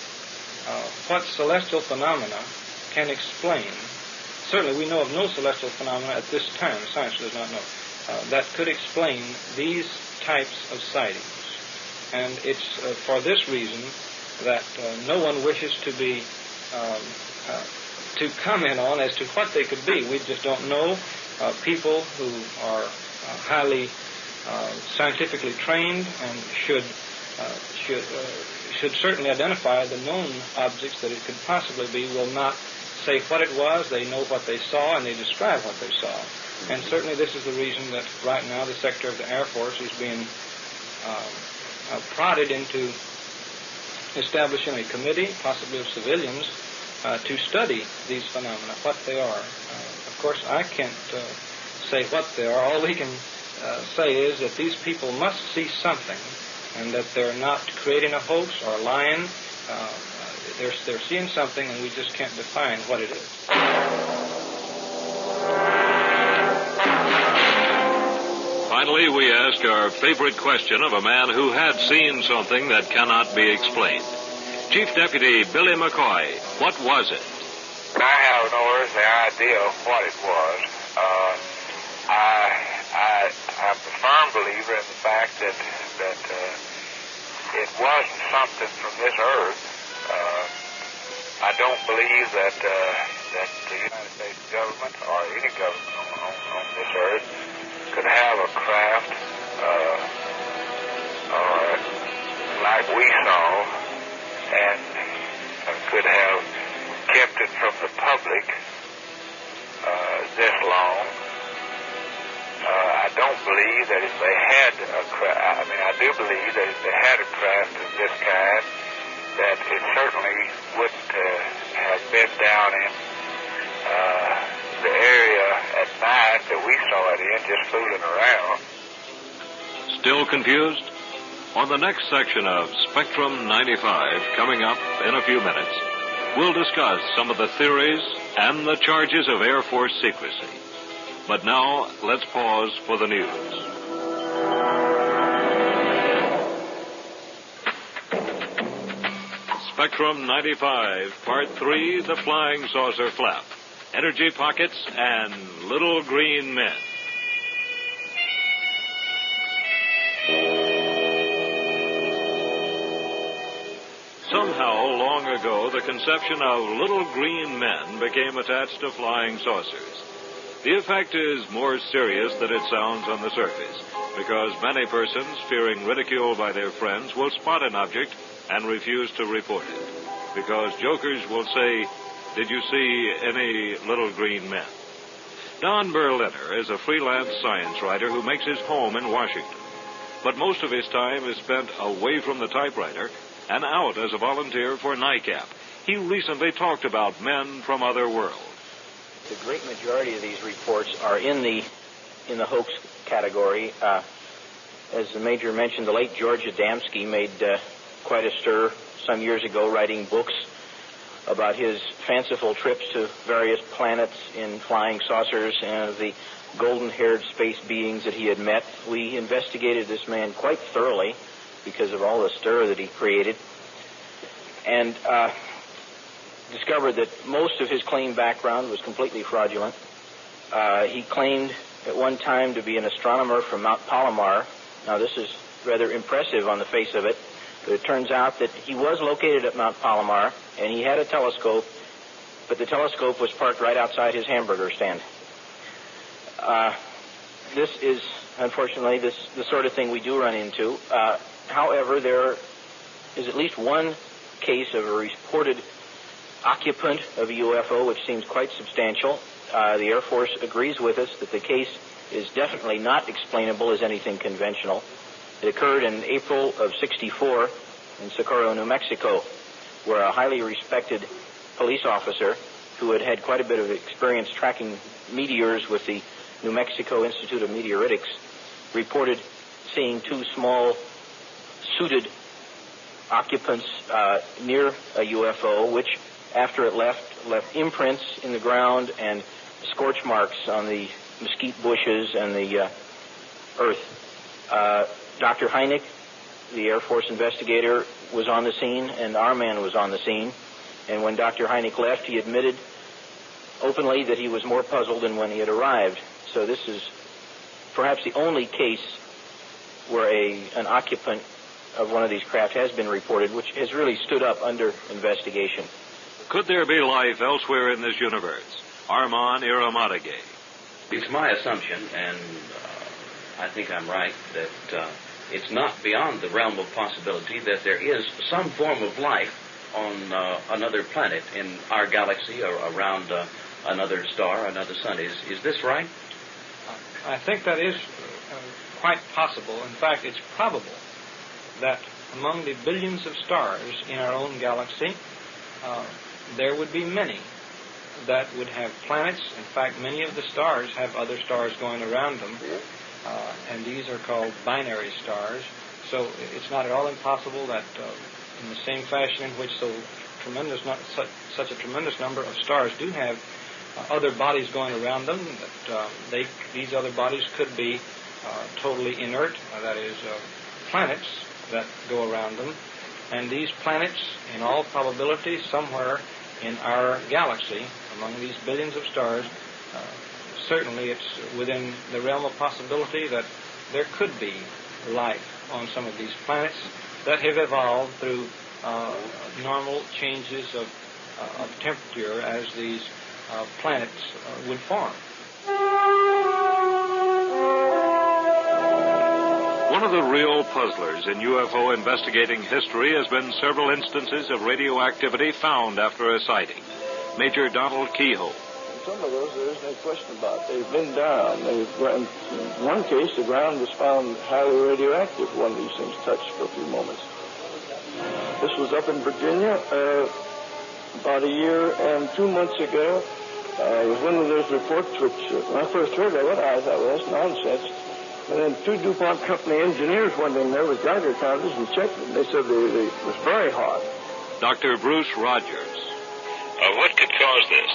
what celestial phenomena can explain. Certainly we know of no celestial phenomena at this time. Science does not know. That could explain these types of sightings. And it's for this reason that no one wishes to be to comment on as to what they could be. We just don't know. People who are highly
scientifically trained and should certainly identify the known objects that it could possibly be, will not say what it was. They know what they saw, and they describe what they saw. And certainly this is the reason that right now the Secretary of the Air Force is being prodded into establishing a committee, possibly of civilians, to study these phenomena, what they are. Of course, I can't say what they are. All we can say is that these people must see something, and that they're not creating a hoax or lying. They're seeing something, and we just can't define what it is.
Finally, we ask our favorite question of a man who had seen something that cannot be explained. Chief Deputy Billy McCoy, what was it?
I have no earthly idea of what it was. I'm a firm believer in the fact that it wasn't something from this earth. I don't believe that the United States government or any government on this earth could have a craft like we saw and could have kept it from the public this long. I don't believe that if they had a craft, I do believe that if they had a craft of this kind, that it certainly wouldn't have been down in the area at night that we saw it in, just fooling around.
Still confused? On the next section of Spectrum 95, coming up in a few minutes, we'll discuss some of the theories and the charges of Air Force secrecy. But now, let's pause for the news. Spectrum 95, Part 3, The Flying Saucer Flap, Energy Pockets, and Little Green Men. Somehow, long ago, the conception of little green men became attached to flying saucers. The effect is more serious than it sounds on the surface, because many persons, fearing ridicule by their friends, will spot an object and refuse to report it, because jokers will say, "Did you see any little green men?" Don Berliner is a freelance science writer who makes his home in Washington, but most of his time is spent away from the typewriter and out as a volunteer for NICAP. He recently talked about men from other worlds.
The great majority of these reports are in the hoax category. As the Major mentioned, the late George Adamski made quite a stir some years ago, writing books about his fanciful trips to various planets in flying saucers and the golden-haired space beings that he had met. We investigated this man quite thoroughly because of all the stir that he created, and discovered that most of his claimed background was completely fraudulent. He claimed at one time to be an astronomer from Mount Palomar. Now, this is rather impressive on the face of it, but it turns out that he was located at Mount Palomar, and he had a telescope, but the telescope was parked right outside his hamburger stand. This is, unfortunately, the sort of thing we do run into. However, there is at least one case of a reported occupant of a UFO, which seems quite substantial. The Air Force agrees with us that the case is definitely not explainable as anything conventional. It occurred in April of '64 in Socorro, New Mexico, where a highly respected police officer who had had quite a bit of experience tracking meteors with the New Mexico Institute of Meteoritics reported seeing two small suited occupants near a UFO, which, after it left imprints in the ground and scorch marks on the mesquite bushes and the earth. Dr. Hynek, the Air Force investigator, was on the scene, and Arman was on the scene. And when Dr. Hynek left, he admitted openly that he was more puzzled than when he had arrived. So this is perhaps the only case where an occupant of one of these craft has been reported, which has really stood up under investigation.
Could there be life elsewhere in this universe? Arman, Eramonagay.
It's my assumption, and I think I'm right, that it's not beyond the realm of possibility that there is some form of life on another planet in our galaxy or around another star, another sun. Is this right?
I think that is quite possible. In fact, it's probable that among the billions of stars in our own galaxy, there would be many that would have planets. In fact, many of the stars have other stars going around them, and these are called binary stars. So it's not at all impossible that in the same fashion in which such a tremendous number of stars do have other bodies going around them, that these other bodies could be totally inert, that is, planets that go around them. And these planets, in all probability, somewhere in our galaxy, among these billions of stars, certainly it's within the realm of possibility that there could be life on some of these planets that have evolved through normal changes of temperature as these planets would form.
One of the real puzzlers in UFO investigating history has been several instances of radioactivity found after a sighting. Major Donald Kehoe.
Some of those there isn't any question about. They've been down. In one case, the ground was found highly radioactive. One of these things touched for a few moments. This was up in Virginia about a year and 2 months ago. It was one of those reports which, when I first heard of it, I thought, well, that's nonsense. And then two DuPont Company engineers went in there with Geiger counters and checked it. They said it was very hot.
Dr. Bruce Rogers. What could cause this?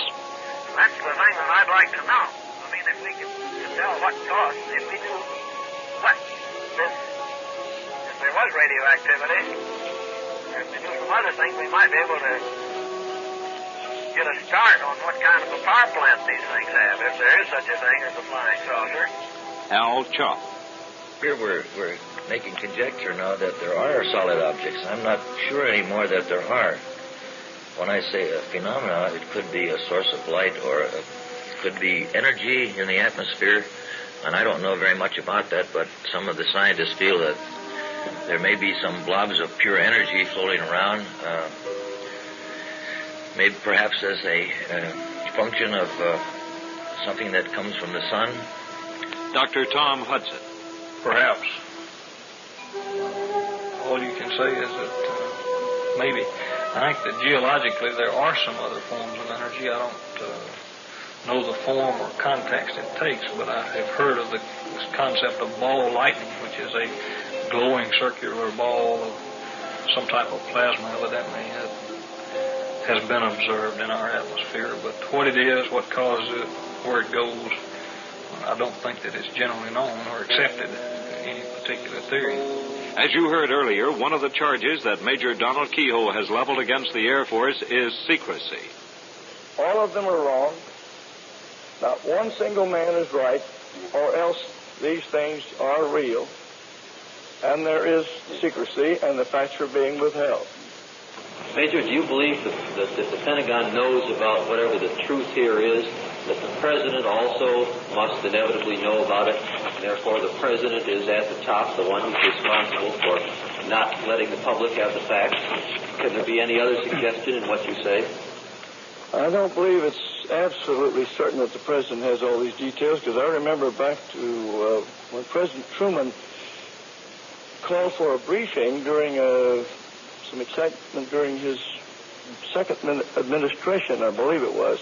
That's the thing that I'd like to know. I mean, if we could tell what caused, if we knew what this, if there was radioactivity, if we knew some other things, we might be able to get a start on what kind of a power plant these things have, if there is such a thing as a flying saucer.
Al Chop.
Here we're making conjecture now that there are solid objects. I'm not sure anymore that there are. When I say a phenomena, it could be a source of light or it could be energy in the atmosphere. And I don't know very much about that, but some of the scientists feel that there may be some blobs of pure energy floating around, maybe perhaps as a function of something that comes from the sun.
Dr. Tom Hudson.
Perhaps. All you can say is that maybe. I think that geologically there are some other forms of energy. I don't know the form or context it takes, but I have heard of this concept of ball lightning, which is a glowing circular ball of some type of plasma evidently has been observed in our atmosphere. But what it is, what causes it, where it goes, I don't think that it's generally known or accepted in any particular theory.
As you heard earlier, one of the charges that Major Donald Kehoe has leveled against the Air Force is secrecy.
All of them are wrong. Not one single man is right, or else these things are real. And there is secrecy, and the facts are being withheld.
Major, do you believe that the Pentagon knows about whatever the truth here is, that the President also must inevitably know about it, and therefore the President is at the top, the one who's responsible for not letting the public have the facts? Can there be any other suggestion in what you say?
I don't believe it's absolutely certain that the President has all these details, because I remember back to when President Truman called for a briefing during some excitement during his second administration, I believe it was.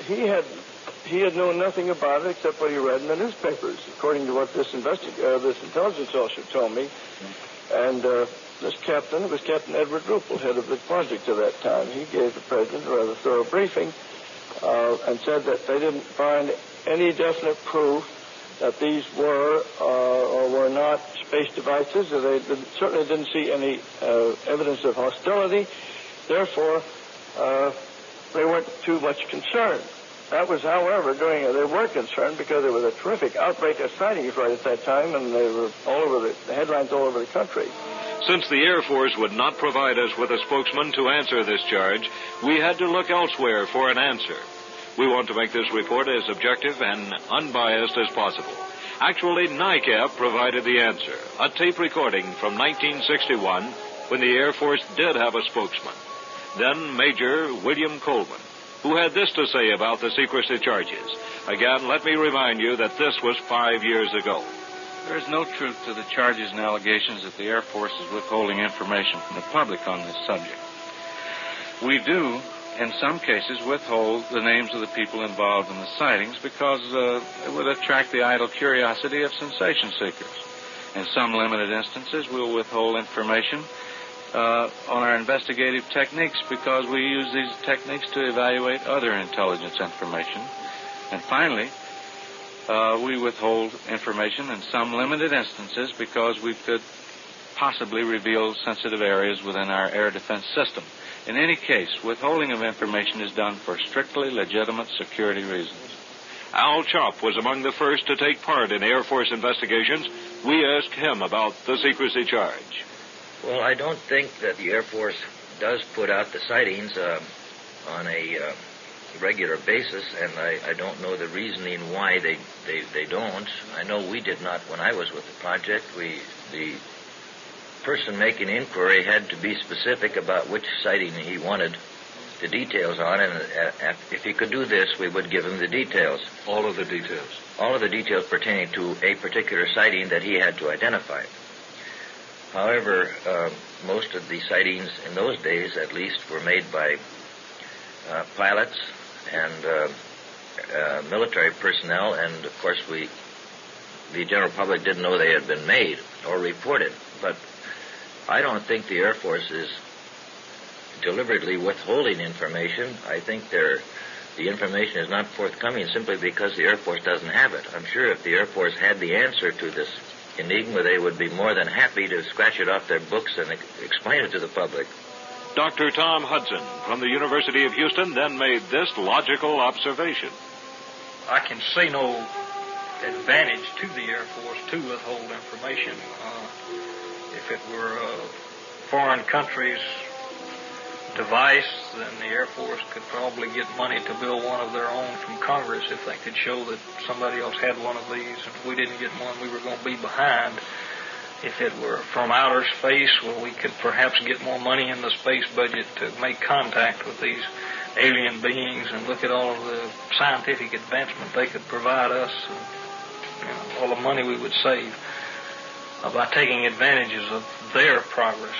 He had known nothing about it except what he read in the newspapers, according to what this intelligence officer told me. And this captain, it was Captain Edward Ruppel, head of the project at that time. He gave the President a rather thorough briefing and said that they didn't find any definite proof that these were or were not space devices. They certainly didn't see any evidence of hostility. Therefore, they weren't too much concerned. That was, however, they were concerned because there was a terrific outbreak of sightings right at that time, and they were all over the headlines all over the country.
Since the Air Force would not provide us with a spokesman to answer this charge, we had to look elsewhere for an answer. We want to make this report as objective and unbiased as possible. Actually, NICAP provided the answer, a tape recording from 1961 when the Air Force did have a spokesman. Then Major William Coleman, who had this to say about the secrecy charges. Again, let me remind you that this was 5 years ago.
There is no truth to the charges and allegations that the Air Force is withholding information from the public on this subject. We do, in some cases, withhold the names of the people involved in the sightings because it would attract the idle curiosity of sensation seekers. In some limited instances, we will withhold information on our investigative techniques because we use these techniques to evaluate other intelligence information. And finally, we withhold information in some limited instances because we could possibly reveal sensitive areas within our air defense system. In any case, withholding of information is done for strictly legitimate security reasons.
Al Chop was among the first to take part in Air Force investigations. We asked him about the secrecy charge.
Well, I don't think that the Air Force does put out the sightings on a regular basis, and I don't know the reasoning why they don't. I know we did not when I was with the project. The person making inquiry had to be specific about which sighting he wanted the details on, and if he could do this, we would give him the details.
All of the details?
All of the details pertaining to a particular sighting that he had to identify. However, most of the sightings in those days, at least, were made by pilots and military personnel, and of course the general public didn't know they had been made or reported. But I don't think the Air Force is deliberately withholding information. I think the information is not forthcoming simply because the Air Force doesn't have it. I'm sure if the Air Force had the answer to this enigma, they would be more than happy to scratch it off their books and explain it to the public.
Dr. Tom Hudson from the University of Houston then made this logical observation.
I can see no advantage to the Air Force to withhold information. If it were a foreign country's device, then the Air Force could probably get money to build one of their own from Congress if they could show that somebody else had one of these. And if we didn't get one, we were going to be behind. If it were from outer space, well, we could perhaps get more money in the space budget to make contact with these alien beings and look at all of the scientific advancement they could provide us, and all the money we would save by taking advantages of their progress.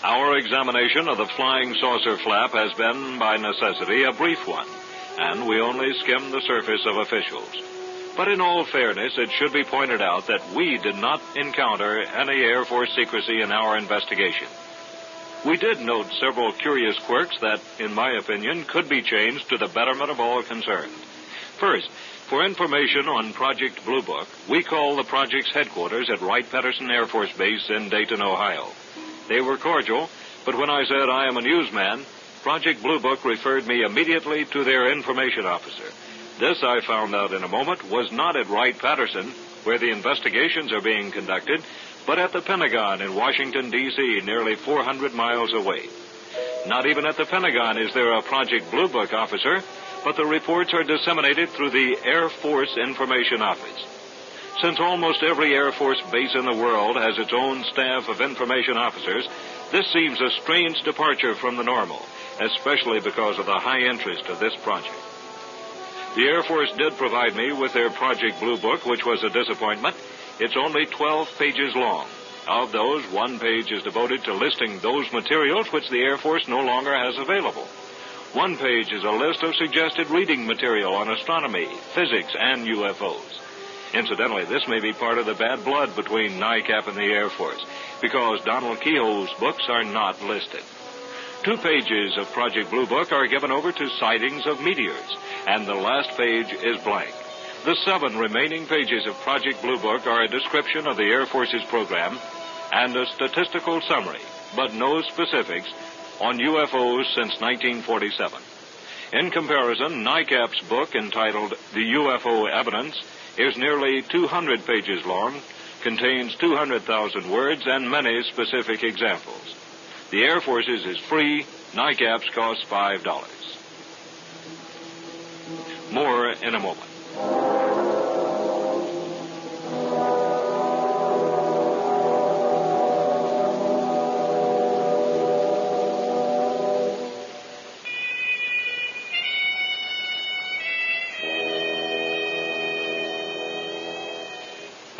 Our examination of the flying saucer flap has been, by necessity, a brief one, and we only skimmed the surface of officials. But in all fairness, it should be pointed out that we did not encounter any Air Force secrecy in our investigation. We did note several curious quirks that, in my opinion, could be changed to the betterment of all concerned. First, for information on Project Blue Book, we called the project's headquarters at Wright-Patterson Air Force Base in Dayton, Ohio. They were cordial, but when I said I am a newsman, Project Blue Book referred me immediately to their information officer. This, I found out in a moment, was not at Wright-Patterson, where the investigations are being conducted, but at the Pentagon in Washington, D.C., nearly 400 miles away. Not even at the Pentagon is there a Project Blue Book officer, but the reports are disseminated through the Air Force Information Office. Since almost every Air Force base in the world has its own staff of information officers, this seems a strange departure from the normal, especially because of the high interest of this project. The Air Force did provide me with their Project Blue Book, which was a disappointment. It's only 12 pages long. Of those, 1 page is devoted to listing those materials which the Air Force no longer has available. 1 page is a list of suggested reading material on astronomy, physics, and UFOs. Incidentally, this may be part of the bad blood between NICAP and the Air Force, because Donald Keogh's books are not listed. 2 pages of Project Blue Book are given over to sightings of meteors, and the last page is blank. The 7 remaining pages of Project Blue Book are a description of the Air Force's program and a statistical summary, but no specifics, on UFOs since 1947. In comparison, NICAP's book, entitled The UFO Evidence, is nearly 200 pages long, contains 200,000 words, and many specific examples. The Air Force's is free. NICAP's costs $5. More in a moment.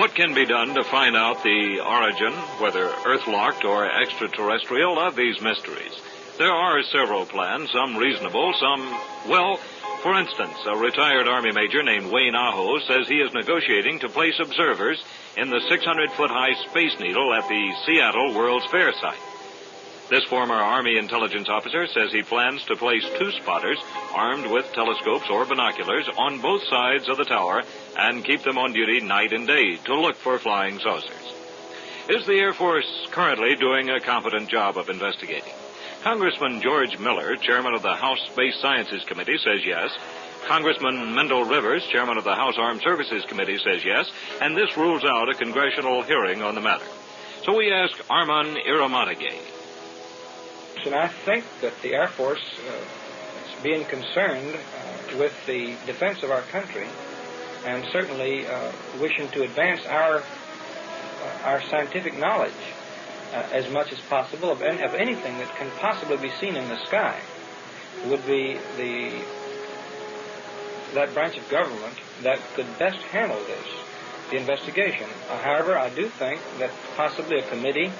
What can be done to find out the origin, whether earth-locked or extraterrestrial, of these mysteries? There are several plans, some reasonable, some, well, for instance, a retired Army major named Wayne Aho says he is negotiating to place observers in the 600-foot-high Space Needle at the Seattle World's Fair site. This former Army intelligence officer says he plans to place 2 spotters armed with telescopes or binoculars on both sides of the tower and keep them on duty night and day to look for flying saucers. Is the Air Force currently doing a competent job of investigating? Congressman George Miller, chairman of the House Space Sciences Committee, says yes. Congressman Mendel Rivers, chairman of the House Armed Services Committee, says yes. And this rules out a congressional hearing on the matter. So we ask Arman Eramonagay.
And I think that the Air Force is being concerned with the defense of our country and certainly wishing to advance our scientific knowledge as much as possible of anything that can possibly be seen in the sky. Would be that branch of government that could best handle this, the investigation. However, I do think that possibly a committee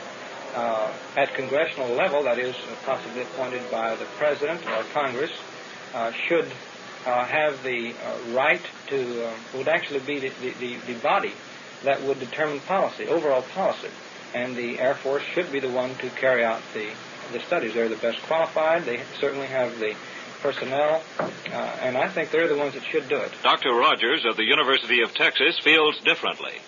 at congressional level, that is, possibly appointed by the President or Congress, should have the right to, would actually be the body that would determine policy, overall policy. And the Air Force should be the one to carry out the studies. They're the best qualified. They certainly have the personnel, and I think they're the ones that should do it.
Dr. Rogers of the University of Texas feels differently.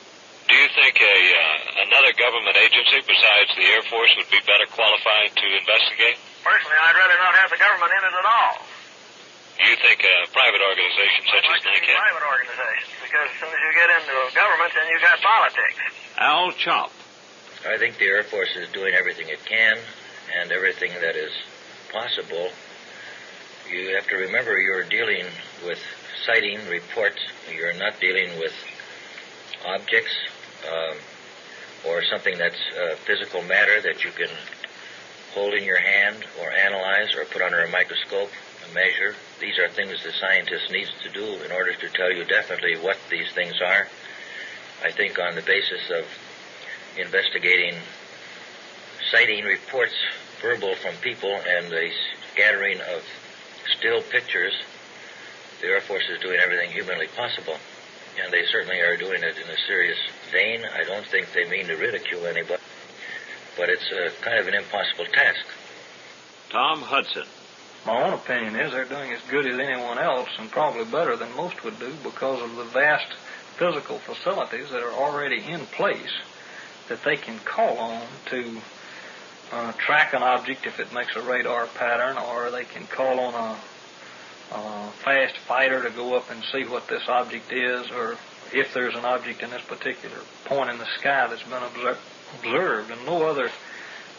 Do you think another government agency besides the Air Force would be better qualified to investigate?
Personally, I'd rather not have the government in it at all.
You think a private organization such as NICAP?
Private organizations, because as soon as you get into government, then you got politics.
Al Chop.
I think the Air Force is doing everything it can and everything that is possible. You have to remember you're dealing with sighting reports. You're not dealing with objects or something that's physical matter that you can hold in your hand or analyze or put under a microscope and measure. These are things the scientist needs to do in order to tell you definitely what these things are. I think on the basis of investigating sighting reports, verbal from people, and a scattering of still pictures, the Air Force is doing everything humanly possible. And they certainly are doing it in a serious vein. I don't think they mean to ridicule anybody, but it's kind of an impossible task.
Tom Hudson.
My own opinion is they're doing as good as anyone else, and probably better than most would do, because of the vast physical facilities that are already in place that they can call on to track an object if it makes a radar pattern, or they can call on a fast fighter to go up and see what this object is, or if there's an object in this particular point in the sky that's been observed. And no other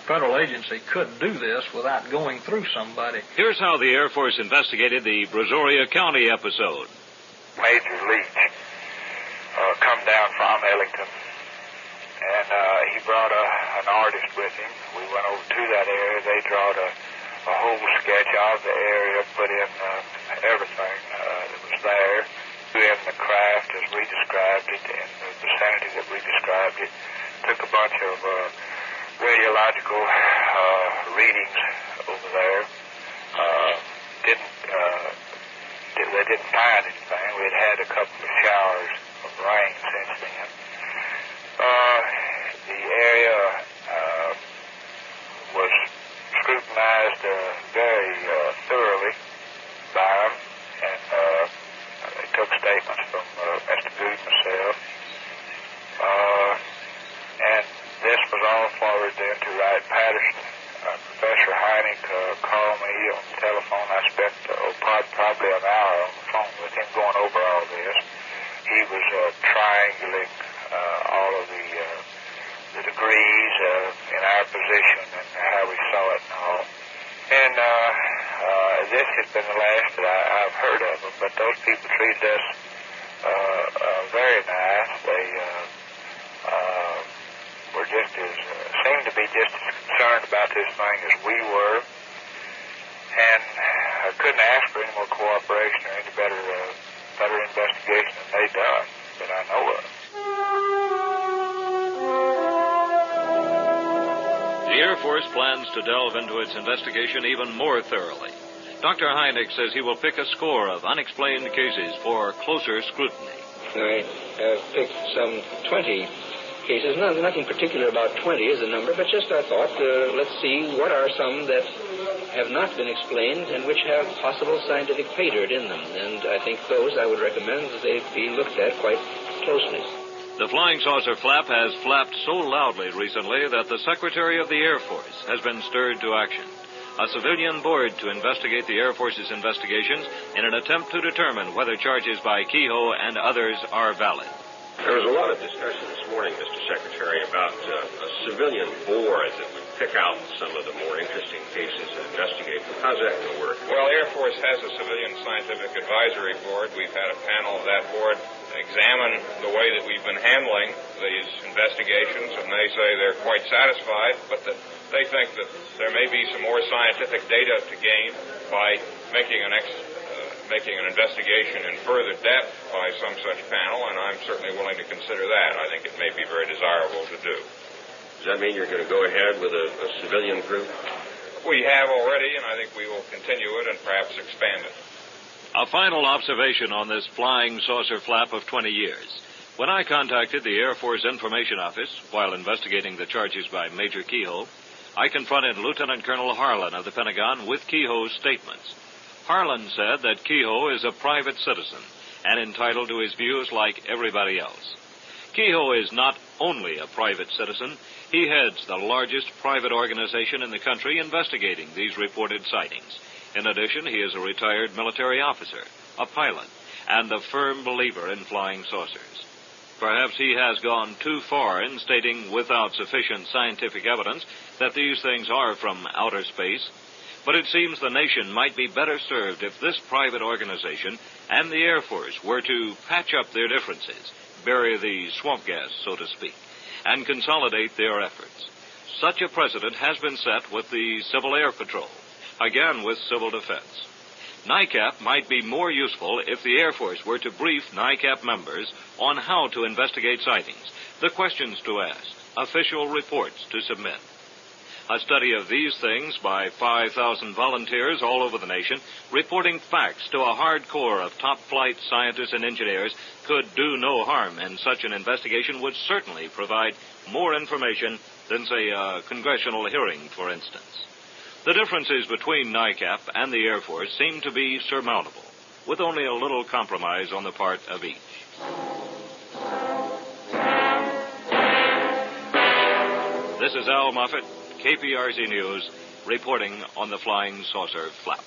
federal agency could do this without going through somebody.
Here's how the Air Force investigated the Brazoria County episode.
Major Leach come down from Ellington, and he brought an artist with him. We went over to that area. They drawed a whole sketch of the area, put in everything that was there, put in the craft as we described it, in the vicinity that we described it, took a bunch of radiological readings over there. They didn't find anything. We had a couple of showers of rain since then. The area was scrutinized very thoroughly by them, and they took statements from Mr. Good myself. And this was all forwarded then to Wright Patterson. Professor Hynek called me on the telephone. I spent probably an hour on the phone with him going over all this. He was triangulating all of the degrees in our position and how we saw it and all. And this has been the last that I've heard of them, but those people treated us very nice. They were just as, seemed to be just as concerned about this thing as we were. And I couldn't ask for any more cooperation or any better investigation than they done that I know of.
Air Force plans to delve into its investigation even more thoroughly. Dr. Hynek says he will pick a score of unexplained cases for closer scrutiny.
I picked some 20 cases. Nothing particular about 20 is the number, but just I thought, let's see what are some that have not been explained and which have possible scientific pay dirt in them. And I think those I would recommend that they be looked at quite closely.
The flying saucer flap has flapped so loudly recently that the Secretary of the Air Force has been stirred to action. A civilian board to investigate the Air Force's investigations in an attempt to determine whether charges by Kehoe and others are valid.
There was a lot of discussion this morning, Mr. Secretary, about a civilian board that would pick out some of the more interesting cases and investigate them. How's that going to work?
Well, Air Force has a civilian scientific advisory board. We've had a panel of that board examine the way that we've been handling these investigations, and they say they're quite satisfied, but that they think that there may be some more scientific data to gain by making an investigation in further depth by some such panel, and I'm certainly willing to consider that. I think it may be very desirable to do.
Does that mean you're going to go ahead with a civilian group?
We have already, and I think we will continue it and perhaps expand it.
A final observation on this flying saucer flap of 20 years. When I contacted the Air Force Information Office while investigating the charges by Major Kehoe, I confronted Lieutenant Colonel Harlan of the Pentagon with Kehoe's statements. Harlan said that Kehoe is a private citizen and entitled to his views like everybody else. Kehoe is not only a private citizen, he heads the largest private organization in the country investigating these reported sightings. In addition, he is a retired military officer, a pilot, and a firm believer in flying saucers. Perhaps he has gone too far in stating without sufficient scientific evidence that these things are from outer space. But it seems the nation might be better served if this private organization and the Air Force were to patch up their differences, bury the swamp gas, so to speak, and consolidate their efforts. Such a precedent has been set with the Civil Air Patrol, again with civil defense. NICAP might be more useful if the Air Force were to brief NICAP members on how to investigate sightings, the questions to ask, official reports to submit. A study of these things by 5,000 volunteers all over the nation, reporting facts to a hard core of top-flight scientists and engineers, could do no harm, and such an investigation would certainly provide more information than, say, a congressional hearing, for instance. The differences between NICAP and the Air Force seem to be surmountable, with only a little compromise on the part of each. This is Al Moffett, KPRC News, reporting on the flying saucer flap.